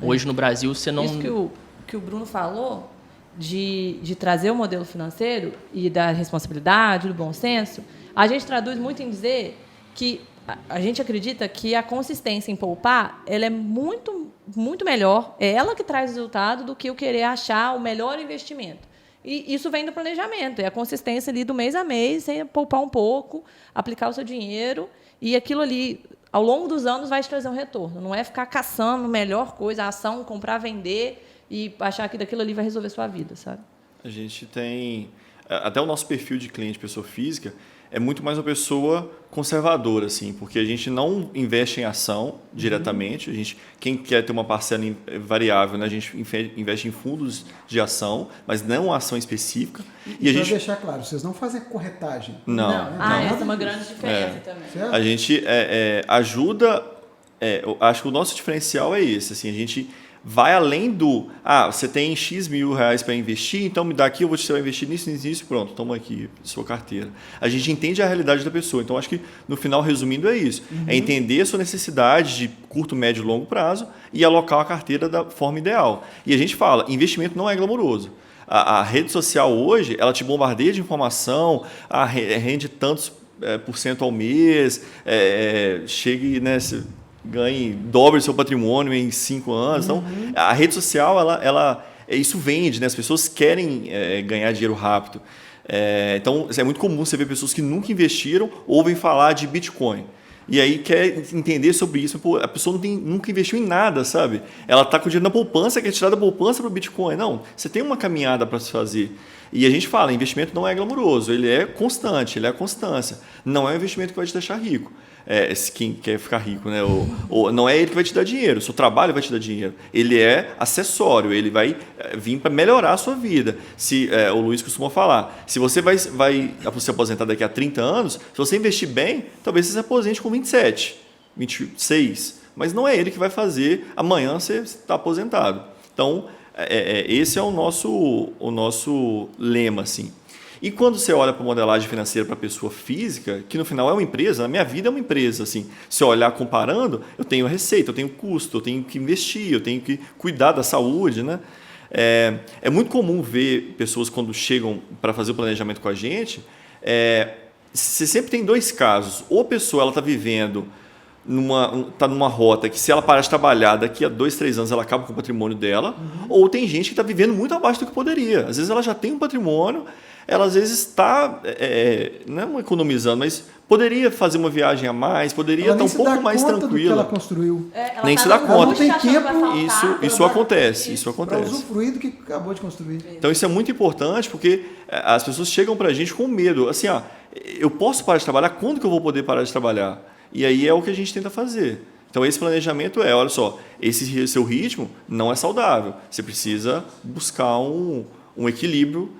Hoje no Brasil você não... Isso que o Bruno falou, de trazer o modelo financeiro e da responsabilidade, do bom senso, a gente traduz muito em dizer que a gente acredita que a consistência em poupar ela é muito, muito melhor, é ela que traz resultado do que eu querer achar o melhor investimento. E isso vem do planejamento, é a consistência ali do mês a mês, sem poupar um pouco, aplicar o seu dinheiro, e aquilo ali, ao longo dos anos, vai te trazer um retorno. Não é ficar caçando a melhor coisa, a ação, comprar, vender e achar que daquilo ali vai resolver a sua vida, sabe? A gente tem... Até o nosso perfil de cliente, pessoa física, é muito mais uma pessoa conservadora, assim, porque a gente não investe em ação diretamente. Quem quer ter uma parcela variável, né, a gente investe em fundos de ação, mas não ação específica. E a gente deixar claro, vocês não fazem corretagem. Não. Essa é uma grande diferença também. A gente ajuda Eu acho que o nosso diferencial é esse. Assim, a gente vai além do... você tem X mil reais para investir, então me dá aqui, você vai investir nisso, pronto, toma aqui sua carteira. A gente entende a realidade da pessoa. Então, acho que, no final, resumindo, é isso. É entender a sua necessidade de curto, médio e longo prazo e alocar a carteira da forma ideal. E a gente fala, investimento não é glamouroso. A rede social hoje, ela te bombardeia de informação, rende tantos % ao mês, chegue, né, ganhe, dobre seu patrimônio em 5 anos. Então, a rede social, isso vende, né? As pessoas querem ganhar dinheiro rápido. Então, é muito comum você ver pessoas que nunca investiram ouvem falar de Bitcoin. E aí quer entender sobre isso. Pô, a pessoa nunca investiu em nada, sabe? Ela está com o dinheiro na poupança, quer tirar da poupança para o Bitcoin. Não, você tem uma caminhada para se fazer. E a gente fala, investimento não é glamouroso, ele é constante, ele é a constância. Não é um investimento que vai te deixar rico. Quem quer ficar rico, né? Ou não é ele que vai te dar dinheiro, o seu trabalho vai te dar dinheiro. Ele é acessório, ele vai vir para melhorar a sua vida. O Luiz costuma falar, se você vai se aposentar daqui a 30 anos, se você investir bem, talvez você se aposente com 27, 26. Mas não é ele que vai fazer amanhã você estar aposentado. Então, esse é o nosso lema, assim. E quando você olha para a modelagem financeira para a pessoa física, que no final é uma empresa, a minha vida é uma empresa. Assim. Se eu olhar comparando, eu tenho receita, eu tenho custo, eu tenho que investir, eu tenho que cuidar da saúde. Né? É muito comum ver pessoas quando chegam para fazer o planejamento com a gente, você sempre tem 2 casos. Ou a pessoa está vivendo está numa rota que, se ela parar de trabalhar, daqui a 2, 3 anos ela acaba com o patrimônio dela, ou tem gente que está vivendo muito abaixo do que poderia. Às vezes ela já tem um patrimônio, ela às vezes está, não economizando, mas poderia fazer uma viagem a mais, poderia estar um pouco mais tranquila. Ela construiu. Nem se dá conta. Ela não tem tempo. Isso acontece. Para usufruir do que acabou de construir. Então isso é muito importante, porque as pessoas chegam para a gente com medo. Assim, eu posso parar de trabalhar? Quando que eu vou poder parar de trabalhar? E aí é o que a gente tenta fazer. Então, esse planejamento olha só, esse seu ritmo não é saudável. Você precisa buscar um equilíbrio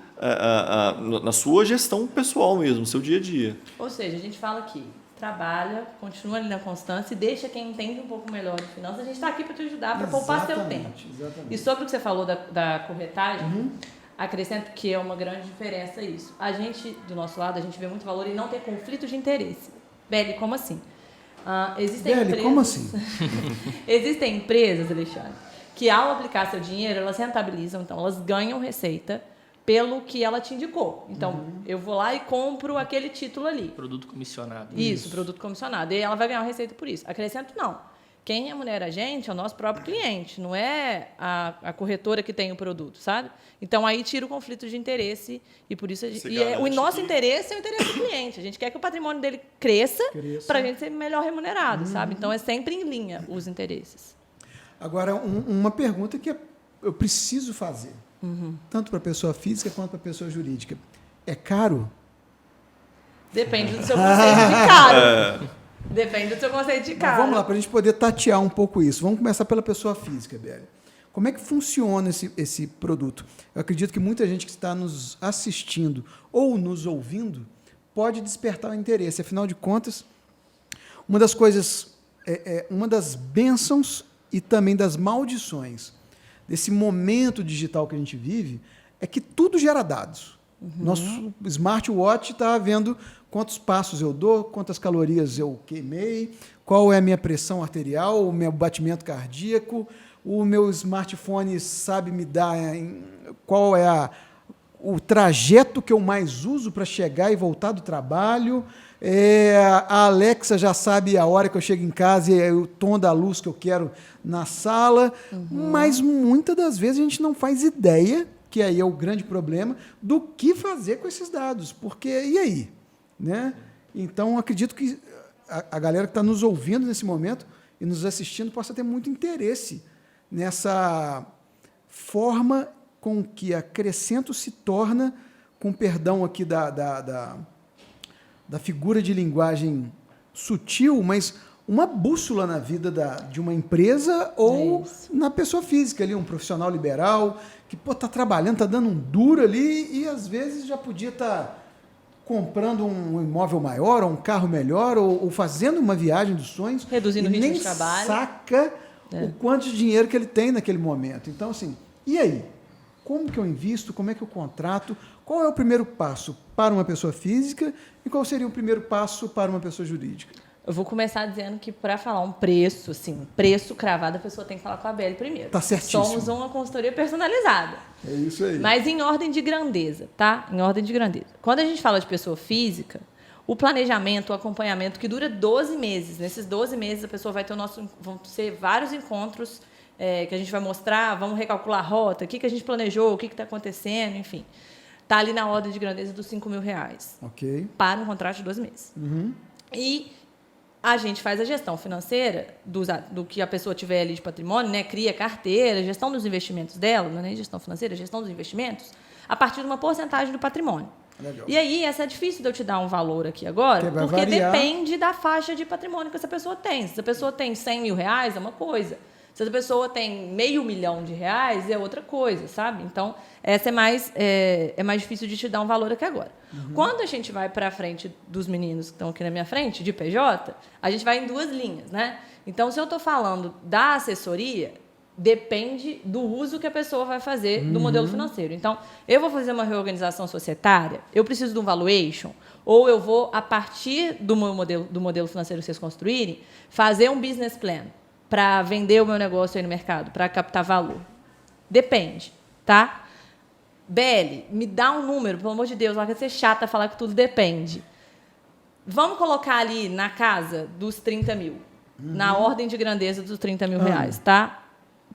na sua gestão pessoal mesmo, no seu dia a dia. Ou seja, a gente fala aqui, trabalha, continua ali na constância e deixa quem entende um pouco melhor de finanças. A gente está aqui para te ajudar, para poupar seu tempo. Exatamente. E sobre o que você falou da corretagem, acrescento que é uma grande diferença isso. A gente, do nosso lado, a gente vê muito valor em não ter conflito de interesse. Beli, como assim? Como assim? Existem empresas, Alexandre, que ao aplicar seu dinheiro, elas rentabilizam, então elas ganham receita pelo que ela te indicou. Então, eu vou lá e compro aquele título ali. Produto comissionado. Isso, produto comissionado. E ela vai ganhar uma receita por isso. Acrescento, não. Quem remunera a gente é o nosso próprio cliente, não é a corretora que tem o produto, sabe? Então, aí tira o conflito de interesse e por isso... o nosso interesse é o interesse do cliente. A gente quer que o patrimônio dele cresça. Para a gente ser melhor remunerado, sabe? Então, é sempre em linha os interesses. Agora, uma pergunta que eu preciso fazer, tanto para a pessoa física quanto para a pessoa jurídica. É caro? Depende do seu conceito de caro. Depende do seu conceito de caro. Vamos lá, para a gente poder tatear um pouco isso. Vamos começar pela pessoa física, Beli. Como é que funciona esse produto? Eu acredito que muita gente que está nos assistindo ou nos ouvindo pode despertar o interesse. Afinal de contas, uma das coisas, uma das bênçãos e também das maldições desse momento digital que a gente vive é que tudo gera dados. Nosso smartwatch está vendo quantos passos eu dou, quantas calorias eu queimei, qual é a minha pressão arterial, o meu batimento cardíaco. O meu smartphone sabe me dar qual é o trajeto que eu mais uso para chegar e voltar do trabalho. A Alexa já sabe a hora que eu chego em casa e o tom da luz que eu quero na sala. Mas muitas das vezes a gente não faz ideia, que aí é o grande problema, do que fazer com esses dados. Porque, e aí? Né? Então, acredito que a galera que está nos ouvindo nesse momento e nos assistindo possa ter muito interesse nessa forma com que a Crescento se torna, com perdão aqui da figura de linguagem sutil, mas uma bússola na vida de uma empresa ou na pessoa física, ali, um profissional liberal que está trabalhando, está dando um duro ali e às vezes já podia estar comprando um imóvel maior, ou um carro melhor, ou fazendo uma viagem dos sonhos. Reduzindo e o ritmo nem de trabalho. saca o quanto de dinheiro que ele tem naquele momento. Então, assim, e aí? Como que eu invisto? Como é que eu contrato? Qual é o primeiro passo para uma pessoa física e qual seria o primeiro passo para uma pessoa jurídica? Eu vou começar dizendo que para falar um preço, assim, um preço cravado, a pessoa tem que falar com a Beli primeiro. Tá certíssimo. Somos uma consultoria personalizada. É isso aí. Mas em ordem de grandeza, tá? Em ordem de grandeza. Quando a gente fala de pessoa física, o planejamento, o acompanhamento, que dura 12 meses. Nesses 12 meses, a pessoa vai ter vão ser vários encontros que a gente vai mostrar, vamos recalcular a rota, o que a gente planejou, o que está acontecendo, enfim. Está ali na ordem de grandeza dos R$5.000. Ok. Para um contrato de 12 meses. Uhum. E a gente faz a gestão financeira do que a pessoa tiver ali de patrimônio, né? Cria carteira, gestão dos investimentos dela, não é nem gestão financeira, gestão dos investimentos, a partir de uma porcentagem do patrimônio. Legal. E aí, essa é difícil de eu te dar um valor aqui agora, porque variar. depende da faixa de patrimônio que essa pessoa tem. Se essa pessoa tem R$100.000, é uma coisa. Se essa pessoa tem R$500 mil, é outra coisa, sabe? Então, essa é mais difícil de te dar um valor aqui agora. Uhum. Quando a gente vai para a frente dos meninos que estão aqui na minha frente, de PJ, a gente vai em duas linhas, né? Então, se eu estou falando da assessoria, depende do uso que a pessoa vai fazer do modelo financeiro. Então, eu vou fazer uma reorganização societária, eu preciso de um valuation, ou eu vou, a partir do modelo financeiro que vocês construírem, fazer um business plan para vender o meu negócio aí no mercado, para captar valor. Depende, tá? Beli, me dá um número, pelo amor de Deus, não vai ser chata falar que tudo depende. Vamos colocar ali na casa dos 30 mil, na ordem de grandeza dos R$30.000, tá?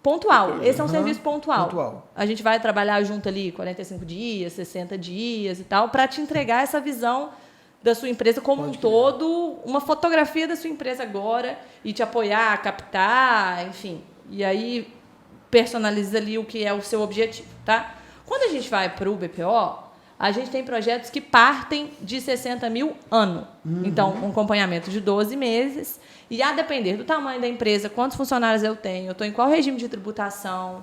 Pontual. Esse é um serviço pontual. A gente vai trabalhar junto ali 45 dias, 60 dias e tal, para te entregar essa visão da sua empresa como um todo, uma fotografia da sua empresa agora e te apoiar, captar, enfim. E aí personaliza ali o que é o seu objetivo, tá? Quando a gente vai para o BPO, a gente tem projetos que partem de 60 mil ano. Então, um acompanhamento de 12 meses. E a depender do tamanho da empresa, quantos funcionários eu tenho, eu estou em qual regime de tributação,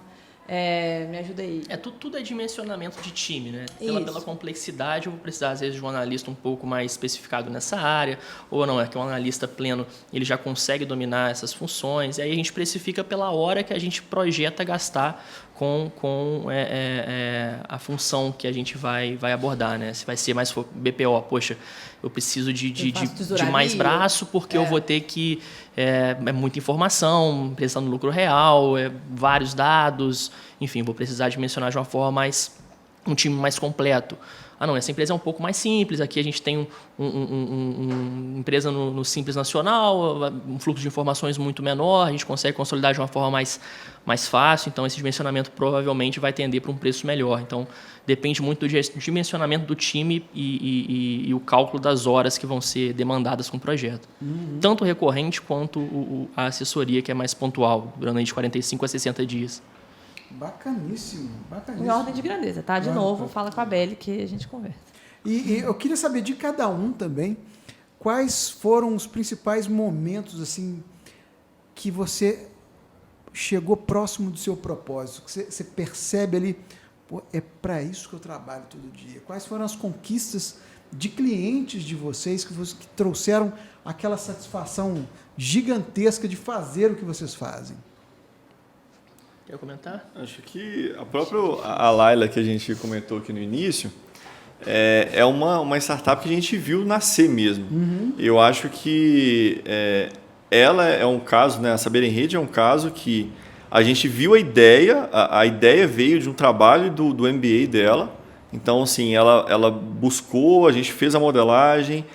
me ajuda aí. Tudo é dimensionamento de time, né? Pela complexidade, eu vou precisar, às vezes, de um analista um pouco mais especificado nessa área, ou não, é que um analista pleno ele já consegue dominar essas funções, e aí a gente precifica pela hora que a gente projeta gastar com a função que a gente vai abordar, né? Se vai ser mais BPO, poxa, eu preciso de mais braço porque eu vou ter que... É muita informação, pensando no lucro real, vários dados, enfim, vou precisar dimensionar de uma forma um time mais completo. Não, essa empresa é um pouco mais simples, aqui a gente tem uma empresa no Simples Nacional, um fluxo de informações muito menor, a gente consegue consolidar de uma forma mais fácil, então esse dimensionamento provavelmente vai tender para um preço melhor. Então, depende muito do dimensionamento do time e o cálculo das horas que vão ser demandadas com o projeto. Tanto recorrente quanto a assessoria, que é mais pontual, durante de 45 a 60 dias. Bacaníssimo. Em ordem de grandeza, tá? De novo, fala com a Beli que a gente conversa. E eu queria saber de cada um também, quais foram os principais momentos assim que você chegou próximo do seu propósito, que você percebe ali, pô, é para isso que eu trabalho todo dia. Quais foram as conquistas de clientes de vocês que trouxeram aquela satisfação gigantesca de fazer o que vocês fazem? Quer comentar? Acho que a Laila, que a gente comentou aqui no início, é uma startup que a gente viu nascer mesmo. Eu acho que ela é um caso, né, a Saber em Rede é um caso que a gente viu a ideia veio de um trabalho do MBA dela. Então, assim, ela buscou, a gente fez a modelagem,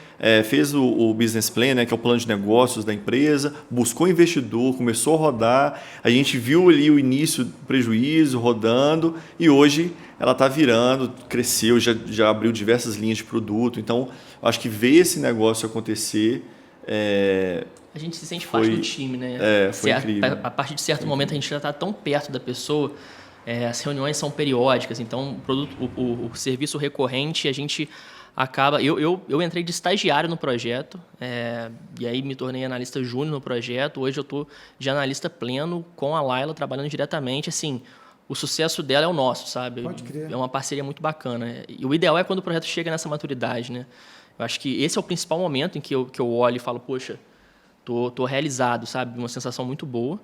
fez o business plan, né, que é o plano de negócios da empresa, buscou investidor, começou a rodar, a gente viu ali o início do prejuízo rodando e hoje ela está virando, cresceu, já abriu diversas linhas de produto. Então, acho que ver esse negócio acontecer... A gente se sente parte do time, né? Foi incrível. A partir de certo momento a gente já está tão perto da pessoa, as reuniões são periódicas, então o serviço recorrente a gente... acaba. Eu entrei de estagiário no projeto, e aí me tornei analista júnior no projeto. Hoje eu estou de analista pleno com a Laila, trabalhando diretamente. Assim, o sucesso dela é o nosso, sabe? Pode crer. É uma parceria muito bacana. E o ideal é quando o projeto chega nessa maturidade, né? Eu acho que esse é o principal momento em que eu olho e falo, poxa, tô realizado, sabe? Uma sensação muito boa.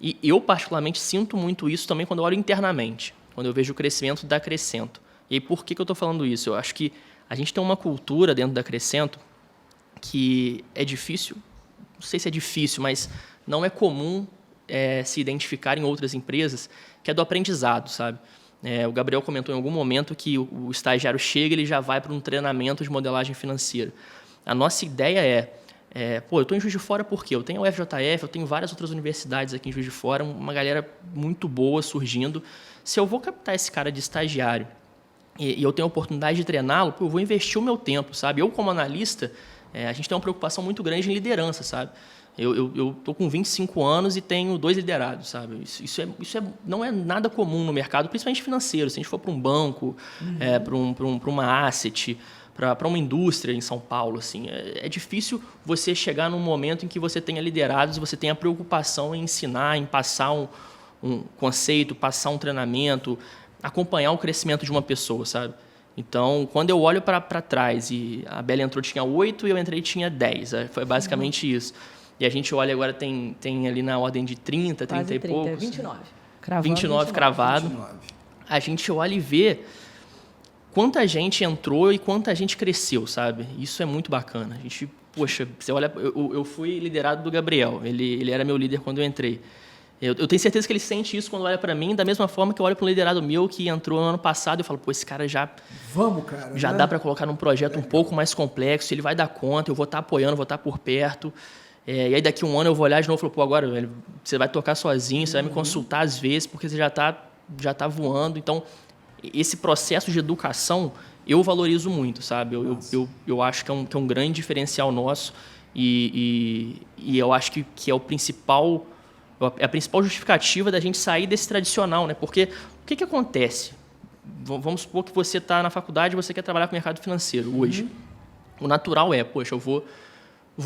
E eu, particularmente, sinto muito isso também quando eu olho internamente, quando eu vejo o crescimento da Crescento. E aí, por que eu estou falando isso? Eu acho que a gente tem uma cultura dentro da Crescento que é difícil, não sei se é difícil, mas não é comum se identificar em outras empresas, que é do aprendizado, sabe? O Gabriel comentou em algum momento que o estagiário chega e ele já vai para um treinamento de modelagem financeira. A nossa ideia eu estou em Juiz de Fora por quê? Eu tenho a UFJF, eu tenho várias outras universidades aqui em Juiz de Fora, uma galera muito boa surgindo. Se eu vou captar esse cara de estagiário e eu tenho a oportunidade de treiná-lo, eu vou investir o meu tempo, sabe? Eu, como analista, a gente tem uma preocupação muito grande em liderança, sabe? Eu estou com 25 anos e tenho 2 liderados, sabe? Isso não é nada comum no mercado, principalmente financeiro. Se a gente for para um banco, para uma asset, para uma indústria em São Paulo, assim, é difícil você chegar num momento em que você tenha liderados e você tenha preocupação em ensinar, em passar um conceito, passar um treinamento, acompanhar o crescimento de uma pessoa, sabe? Então, quando eu olho para trás e a Bela entrou tinha 8 e eu entrei tinha 10, foi basicamente isso. E a gente olha agora, tem ali na ordem de 30, 30 e poucos. 29. 29 cravado. 29. A gente olha e vê quanta gente entrou e quanta gente cresceu, sabe? Isso é muito bacana. A gente, poxa, você olha, eu fui liderado do Gabriel, ele era meu líder quando eu entrei. Eu tenho certeza que ele sente isso quando olha para mim, da mesma forma que eu olho para um liderado meu que entrou no ano passado e eu falo, pô, esse cara já dá para colocar num projeto um pouco mais complexo, ele vai dar conta, eu vou estar apoiando, vou estar por perto. E aí daqui a um ano eu vou olhar de novo e falo, pô, agora velho, você vai tocar sozinho, você vai me consultar às vezes, porque você já tá voando. Então, esse processo de educação eu valorizo muito, sabe? Eu acho que é um grande diferencial nosso e eu acho que é a principal justificativa da gente sair desse tradicional, né? Porque o que acontece? Vamos supor que você está na faculdade e você quer trabalhar com o mercado financeiro hoje. O natural poxa, eu vou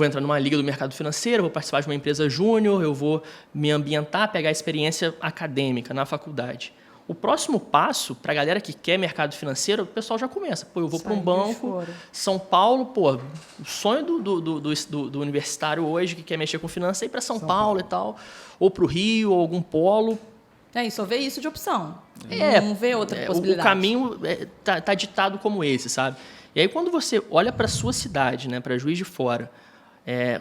entrar numa liga do mercado financeiro, vou participar de uma empresa júnior, eu vou me ambientar, pegar a experiência acadêmica na faculdade. O próximo passo, para a galera que quer mercado financeiro, o pessoal já começa. Pô, eu vou para um banco, São Paulo, pô, o sonho do universitário hoje que quer mexer com finanças é ir para São Paulo e tal, ou para o Rio, ou algum polo. E só vê isso de opção. Não vê outra possibilidade. O caminho tá ditado como esse, sabe? E aí, quando você olha para a sua cidade, né, para Juiz de Fora,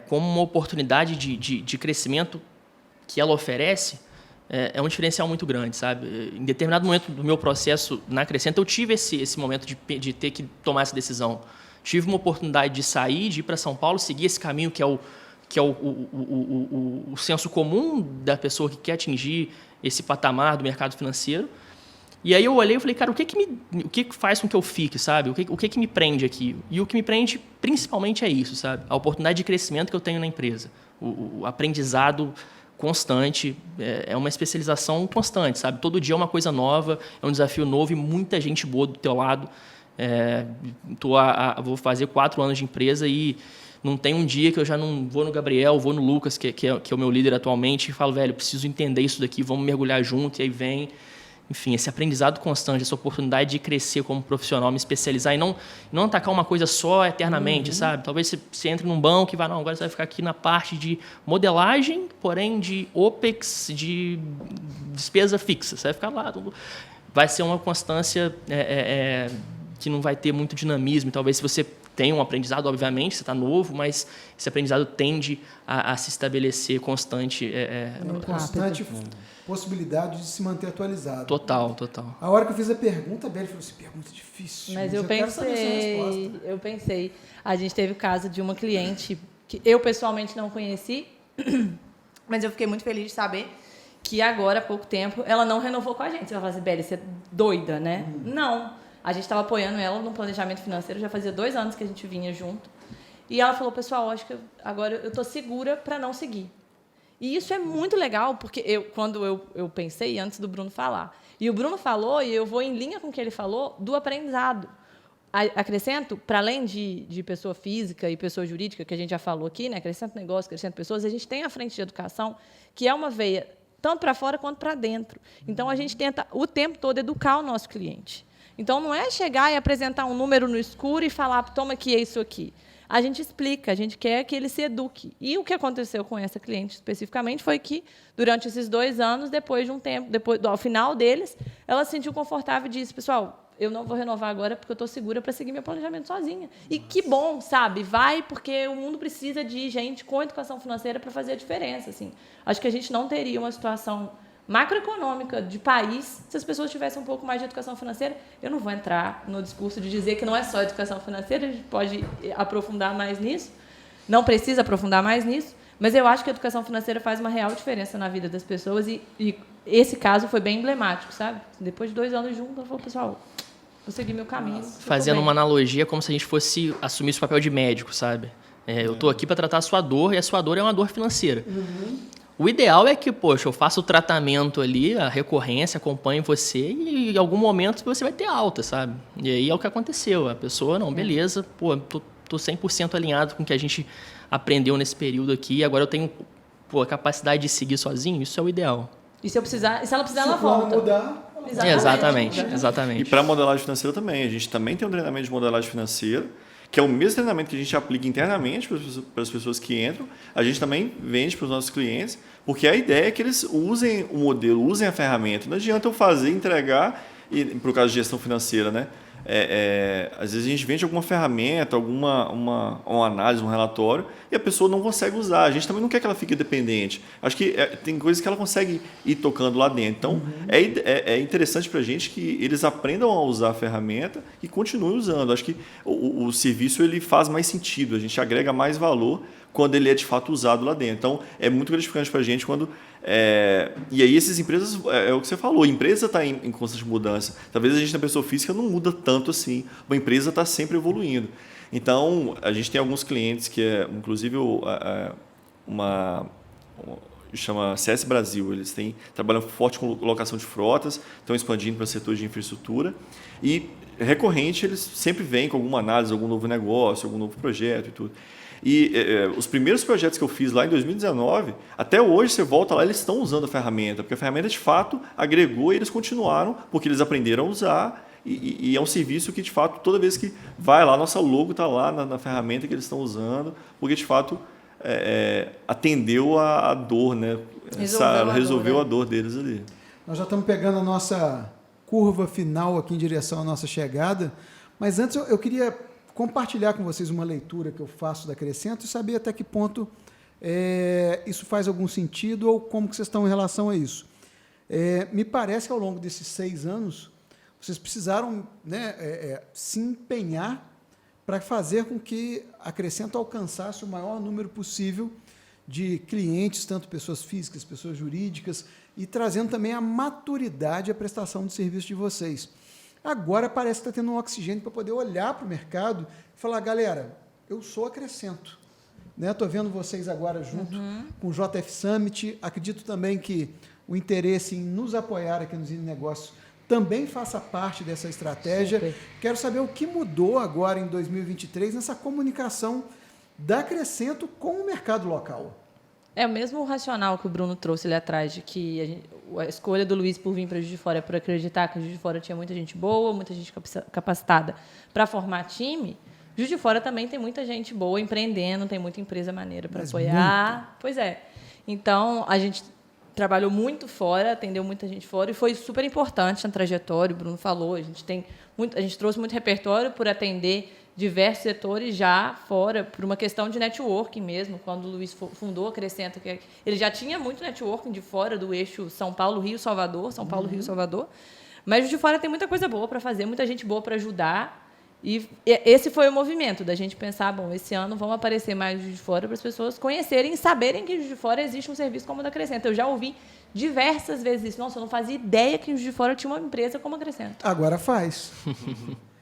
como uma oportunidade de crescimento que ela oferece, é um diferencial muito grande, sabe? Em determinado momento do meu processo na Crescento, eu tive esse momento de ter que tomar essa decisão. Tive uma oportunidade de sair, de ir para São Paulo, seguir esse caminho que é o senso comum da pessoa que quer atingir esse patamar do mercado financeiro. E aí eu olhei e falei, cara, o que faz com que eu fique, sabe? O que me prende aqui? E o que me prende principalmente é isso, sabe? A oportunidade de crescimento que eu tenho na empresa. O aprendizado constante, é uma especialização constante, sabe? Todo dia é uma coisa nova, é um desafio novo e muita gente boa do teu lado. Vou fazer 4 anos de empresa e não tem um dia que eu já não vou no Gabriel, vou no Lucas, que é o meu líder atualmente, e falo, velho, preciso entender isso daqui, vamos mergulhar junto, e aí vem. Enfim, esse aprendizado constante, essa oportunidade de crescer como profissional, me especializar e não atacar uma coisa só eternamente, sabe? Talvez você entre num banco e vá, não, agora você vai ficar aqui na parte de modelagem, porém de OPEX, de despesa fixa. Você vai ficar lá. Vai ser uma constância que não vai ter muito dinamismo. Talvez se você tem um aprendizado, obviamente, você está novo, mas esse aprendizado tende a se estabelecer constante. Uma constante possibilidade de se manter atualizado. Total. A hora que eu fiz a pergunta, a Bela falou assim, pergunta difícil. Mas eu quero saber essa resposta. eu pensei. A gente teve o caso de uma cliente que eu pessoalmente não conheci, mas eu fiquei muito feliz de saber que agora, há pouco tempo, ela não renovou com a gente. Você vai falar assim, Bela, você é doida, né? Não. A gente estava apoiando ela no planejamento financeiro, já fazia 2 anos que a gente vinha junto. E ela falou, pessoal, acho que agora eu estou segura para não seguir. E isso é muito legal, porque quando eu pensei, antes do Bruno falar, e o Bruno falou, e eu vou em linha com o que ele falou, do aprendizado. Acrescento, para além de pessoa física e pessoa jurídica, que a gente já falou aqui, né? Acrescento negócio, acrescento pessoas, a gente tem a frente de educação, que é uma veia tanto para fora quanto para dentro. Então, a gente tenta o tempo todo educar o nosso cliente. Então, não é chegar e apresentar um número no escuro e falar, toma aqui, é isso aqui. A gente explica, a gente quer que ele se eduque. E o que aconteceu com essa cliente especificamente foi que, durante esses 2 anos, depois de um tempo, ao final deles, ela se sentiu confortável e disse, pessoal, eu não vou renovar agora porque eu estou segura para seguir meu planejamento sozinha. E que bom, sabe? Vai, porque o mundo precisa de gente com educação financeira para fazer a diferença. Assim. Acho que a gente não teria uma situação macroeconômica de país se as pessoas tivessem um pouco mais de educação financeira. Eu não vou entrar no discurso de dizer que não é só educação financeira, a gente pode aprofundar mais nisso, não precisa aprofundar mais nisso, mas eu acho que a educação financeira faz uma real diferença na vida das pessoas e esse caso foi bem emblemático, sabe? Depois de 2 anos juntos, ela falou, pessoal, vou seguir meu caminho. Fazendo uma analogia como se a gente fosse assumir esse papel de médico, sabe? Eu estou aqui para tratar a sua dor e a sua dor é uma dor financeira. O ideal é que, poxa, eu faça o tratamento ali, a recorrência, acompanhe você e em algum momento você vai ter alta, sabe? E aí é o que aconteceu. A pessoa, não, beleza, pô, tô 100% alinhado com o que a gente aprendeu nesse período aqui, agora eu tenho a capacidade de seguir sozinho, isso é o ideal. E se ela precisar, ela volta. Mudar, Exatamente. E para a modelagem financeira também. A gente também tem um treinamento de modelagem financeira, que é o mesmo treinamento que a gente aplica internamente para as pessoas que entram. A gente também vende para os nossos clientes, porque a ideia é que eles usem o modelo, usem a ferramenta. Não adianta eu fazer, entregar, e para o caso de gestão financeira, né? Às vezes a gente vende alguma ferramenta, uma análise, um relatório, e a pessoa não consegue usar. A gente também não quer que ela fique dependente. Acho que tem coisas que ela consegue ir tocando lá dentro. Então, é interessante para a gente que eles aprendam a usar a ferramenta e continuem usando. Acho que o serviço ele faz mais sentido, a gente agrega mais valor quando ele é de fato usado lá dentro. Então, é muito gratificante para a gente quando... e aí, essas empresas, é o que você falou, a empresa está em constante mudança. Talvez a gente, na pessoa física, não muda tanto assim. Uma empresa está sempre evoluindo. Então, a gente tem alguns clientes que inclusive, chama CS Brasil. Eles trabalham forte com locação de frotas, estão expandindo para setores de infraestrutura. E, recorrente, eles sempre vêm com alguma análise, algum novo negócio, algum novo projeto e tudo. E os primeiros projetos que eu fiz lá em 2019, até hoje você volta lá, eles estão usando a ferramenta, porque a ferramenta de fato agregou e eles continuaram, porque eles aprenderam a usar e é um serviço que de fato toda vez que vai lá, nossa logo está lá na ferramenta que eles estão usando, porque de fato atendeu a dor, né? Resolveu a dor deles ali. Nós já estamos pegando a nossa curva final aqui em direção à nossa chegada, mas antes eu queria compartilhar com vocês uma leitura que eu faço da Crescento e saber até que ponto isso faz algum sentido ou como que vocês estão em relação a isso. Me parece que ao longo desses 6 anos, vocês precisaram se empenhar para fazer com que a Crescento alcançasse o maior número possível de clientes, tanto pessoas físicas, pessoas jurídicas, e trazendo também a maturidade à prestação de serviço de vocês. Agora parece que está tendo um oxigênio para poder olhar para o mercado e falar, galera, eu sou a Crescento. Estou vendo vocês agora junto com o JF Summit. Acredito também que o interesse em nos apoiar aqui no Zine Negócios também faça parte dessa estratégia. Super. Quero saber o que mudou agora em 2023 nessa comunicação da Crescento com o mercado local. É o mesmo racional que o Bruno trouxe ali atrás, de que a escolha do Luiz por vir para Juiz de Fora é por acreditar que Juiz de Fora tinha muita gente boa, muita gente capacitada para formar time. Juiz de Fora também tem muita gente boa empreendendo, tem muita empresa maneira para apoiar. Muito. Pois é. Então, a gente trabalhou muito fora, atendeu muita gente fora e foi super importante na trajetória, o Bruno falou, a gente trouxe muito repertório por atender diversos setores já fora, por uma questão de networking mesmo. Quando o Luiz fundou a Crescento, ele já tinha muito networking de fora do eixo São Paulo, Rio, Salvador, São Paulo, Rio, Salvador. Mas de fora tem muita coisa boa para fazer, muita gente boa para ajudar. E esse foi o movimento da gente pensar, bom, esse ano vão aparecer mais de fora para as pessoas conhecerem e saberem que de fora existe um serviço como o da Crescento. Eu já ouvi diversas vezes isso. Nossa, eu não fazia ideia que de fora tinha uma empresa como a Crescento. Agora faz.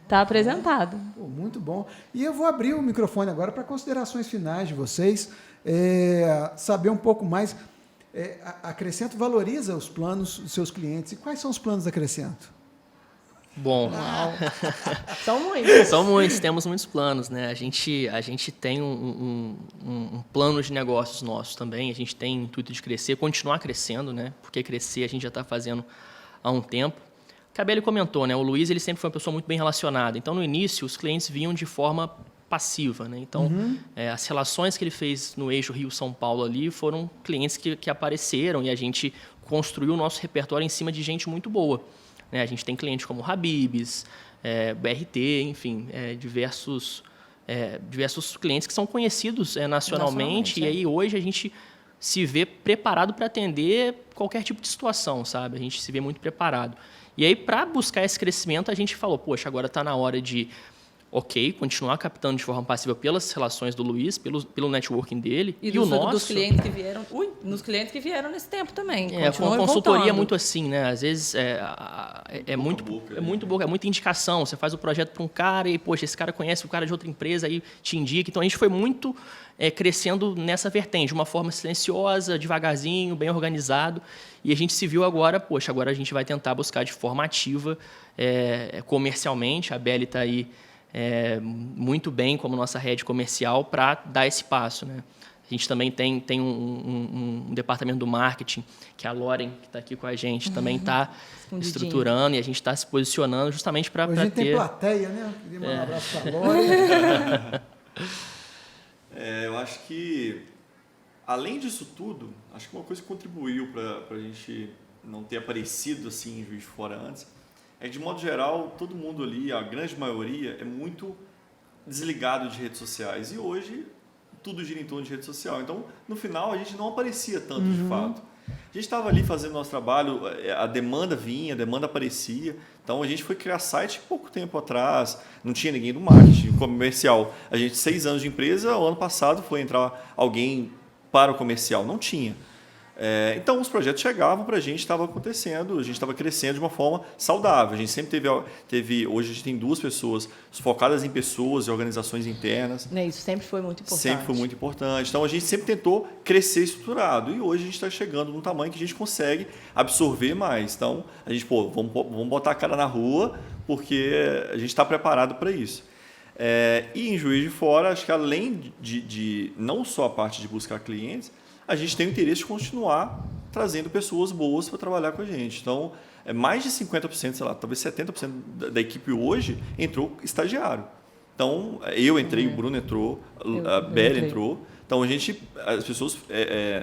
Está apresentado. Pô, muito bom. E eu vou abrir o microfone agora para considerações finais de vocês, saber um pouco mais. A Crescento valoriza os planos dos seus clientes. E quais são os planos da Crescento? Bom, São muitos. são muitos, temos muitos planos, né? A gente tem um plano de negócios nosso também, a gente tem o intuito de crescer, continuar crescendo, né? Porque crescer a gente já está fazendo há um tempo. O Cabelli comentou, né? O Luiz ele sempre foi uma pessoa muito bem relacionada, então no início os clientes vinham de forma passiva, né? Então as relações que ele fez no eixo Rio-São Paulo ali foram clientes que apareceram e a gente construiu o nosso repertório em cima de gente muito boa. A gente tem clientes como Habib's, BRT, enfim, diversos clientes que são conhecidos nacionalmente. E aí hoje a gente se vê preparado para atender qualquer tipo de situação, sabe? A gente se vê muito preparado. E aí, para buscar esse crescimento, a gente falou, poxa, agora está na hora de continuar captando de forma passiva pelas relações do Luiz, pelo networking dele. E o nosso... dos clientes que vieram... nos clientes que vieram nesse tempo também. A consultoria é muito assim, né? Às vezes é muito boa, é muita indicação. Você faz o projeto para um cara e, poxa, esse cara conhece o cara de outra empresa, aí te indica. Então, a gente foi muito crescendo nessa vertente, de uma forma silenciosa, devagarzinho, bem organizado. E a gente se viu agora, poxa, agora a gente vai tentar buscar de forma ativa, comercialmente. A Beli está aí muito bem como nossa rede comercial para dar esse passo, né? A gente também tem um departamento do marketing, que a Loren, que está aqui com a gente, também está estruturando e a gente está se posicionando justamente para ter... A gente tem plateia, né? Queria mandar um abraço para a Loren. Eu acho que, além disso tudo, acho que uma coisa que contribuiu para a gente não ter aparecido assim em Juiz de Fora antes, é que, de modo geral, todo mundo ali, a grande maioria, é muito desligado de redes sociais. E hoje, tudo gira em torno de rede social. Então, no final, a gente não aparecia tanto de fato. A gente estava ali fazendo nosso trabalho, a demanda vinha, a demanda aparecia. Então, a gente foi criar site pouco tempo atrás, não tinha ninguém do marketing comercial. A gente, 6 anos de empresa, o ano passado foi entrar alguém para o comercial. Não tinha. Então, os projetos chegavam para a gente, estava acontecendo, a gente estava crescendo de uma forma saudável. A gente sempre teve, hoje a gente tem 2 pessoas focadas em pessoas e organizações internas. Isso sempre foi muito importante. Sempre foi muito importante. Então, a gente sempre tentou crescer estruturado. E hoje a gente está chegando num tamanho que a gente consegue absorver mais. Então, a gente, vamos botar a cara na rua, porque a gente está preparado para isso. E em Juiz de Fora, acho que além de não só a parte de buscar clientes, a gente tem o interesse de continuar trazendo pessoas boas para trabalhar com a gente. Então, mais de 50%, sei lá, talvez 70% da equipe hoje entrou estagiário. Então, eu entrei, o Bruno entrou, a Beli entrou. Então, as pessoas,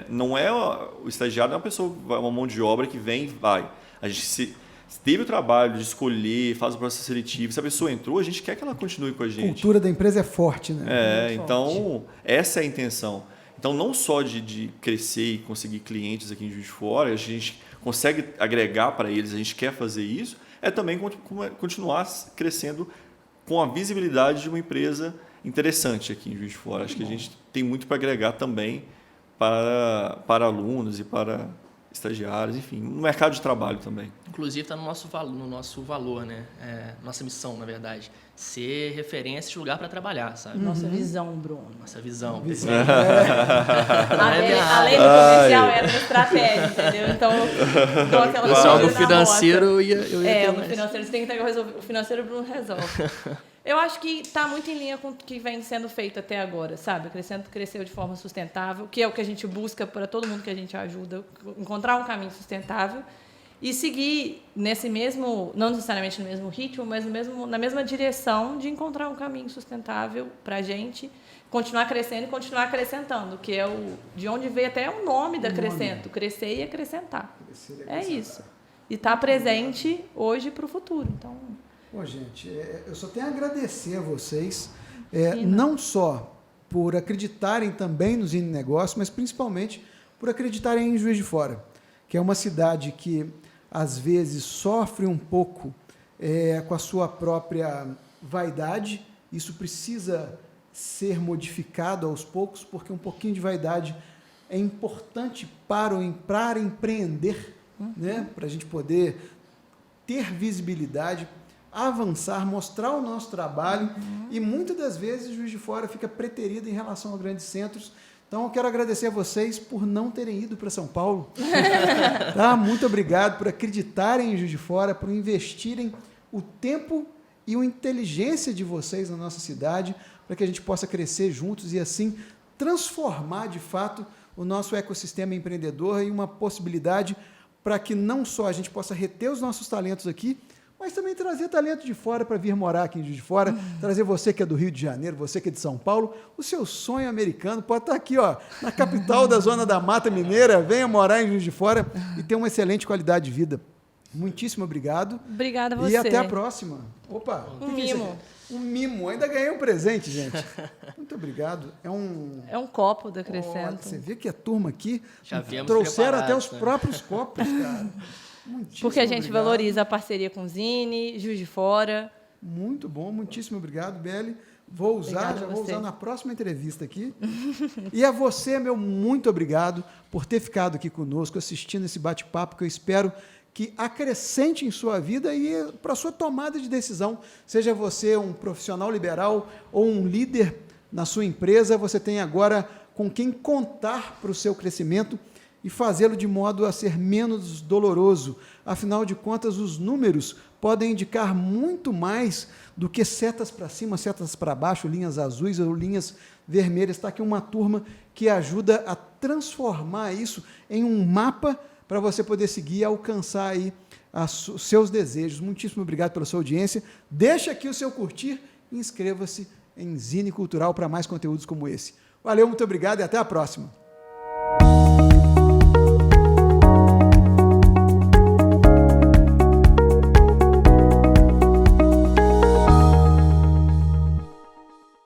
não é o estagiário, não é uma pessoa, uma mão de obra que vem e vai. A gente teve o trabalho de escolher, faz o processo seletivo. Se a pessoa entrou, a gente quer que ela continue com a gente. A cultura da empresa é forte, né? Então, essa é a intenção. Então, não só de crescer e conseguir clientes aqui em Juiz de Fora, a gente consegue agregar para eles, a gente quer fazer isso, também continuar crescendo com a visibilidade de uma empresa interessante aqui em Juiz de Fora. Acho que a gente tem muito para agregar também para alunos e para estagiários, enfim, no mercado de trabalho também. Inclusive está no nosso valor, né? Nossa missão, na verdade, ser referência de lugar para trabalhar, sabe? Nossa visão, Bruno. Nossa visão. Além do comercial, era uma estratégia, entendeu? Então, o pessoal do financeiro ia no financeiro você tem que resolver. O financeiro o Bruno resolve. Eu acho que está muito em linha com o que vem sendo feito até agora, sabe? Cresceu de forma sustentável, que é o que a gente busca para todo mundo que a gente ajuda, encontrar um caminho sustentável e seguir nesse mesmo, não necessariamente no mesmo ritmo, mas na mesma direção de encontrar um caminho sustentável para a gente, continuar crescendo e continuar acrescentando, que é de onde veio até o nome da Crescento, crescer e acrescentar. É isso. E estar presente hoje para o futuro. Então... Bom, gente, eu só tenho a agradecer a vocês, não só por acreditarem também no Zine Negócio, mas principalmente por acreditarem em Juiz de Fora, que é uma cidade que, às vezes, sofre um pouco com a sua própria vaidade. Isso precisa ser modificado aos poucos, porque um pouquinho de vaidade é importante para empreender, né? Para a gente poder ter visibilidade, avançar, mostrar o nosso trabalho e muitas das vezes Juiz de Fora fica preterido em relação a grandes centros. Então eu quero agradecer a vocês por não terem ido para São Paulo. Tá? Muito obrigado por acreditarem em Juiz de Fora, por investirem o tempo e a inteligência de vocês na nossa cidade, para que a gente possa crescer juntos e assim transformar de fato o nosso ecossistema empreendedor em uma possibilidade para que não só a gente possa reter os nossos talentos aqui, mas também trazer talento de fora para vir morar aqui em Juiz de Fora, trazer você que é do Rio de Janeiro, você que é de São Paulo, o seu sonho americano pode estar aqui, ó, na capital da Zona da Mata Mineira, venha morar em Juiz de Fora e ter uma excelente qualidade de vida. Muitíssimo obrigado. Obrigada a você. E até a próxima. Opa, Um que é isso mimo. aqui? Um mimo. Ainda ganhei um presente, gente. Muito obrigado. É um copo da Olha, Crescento. você vê que a turma aqui Já viemos trouxeram até preparados, os né? próprios copos, cara. Muitíssimo Porque a gente obrigado. valoriza a parceria com o Zine, Juiz de Fora. Muito bom, muitíssimo obrigado, Beli. Vou usar, Obrigada já a vou você. usar na próxima entrevista aqui. E a você, meu muito obrigado por ter ficado aqui conosco, assistindo esse bate-papo, que eu espero que acrescente em sua vida e para a sua tomada de decisão. Seja você um profissional liberal ou um líder na sua empresa, você tem agora com quem contar para o seu crescimento e fazê-lo de modo a ser menos doloroso. Afinal de contas, os números podem indicar muito mais do que setas para cima, setas para baixo, linhas azuis ou linhas vermelhas. Está aqui uma turma que ajuda a transformar isso em um mapa para você poder seguir e alcançar aí os seus desejos. Muitíssimo obrigado pela sua audiência. Deixa aqui o seu curtir e inscreva-se em Zine Cultural para mais conteúdos como esse. Valeu, muito obrigado e até a próxima.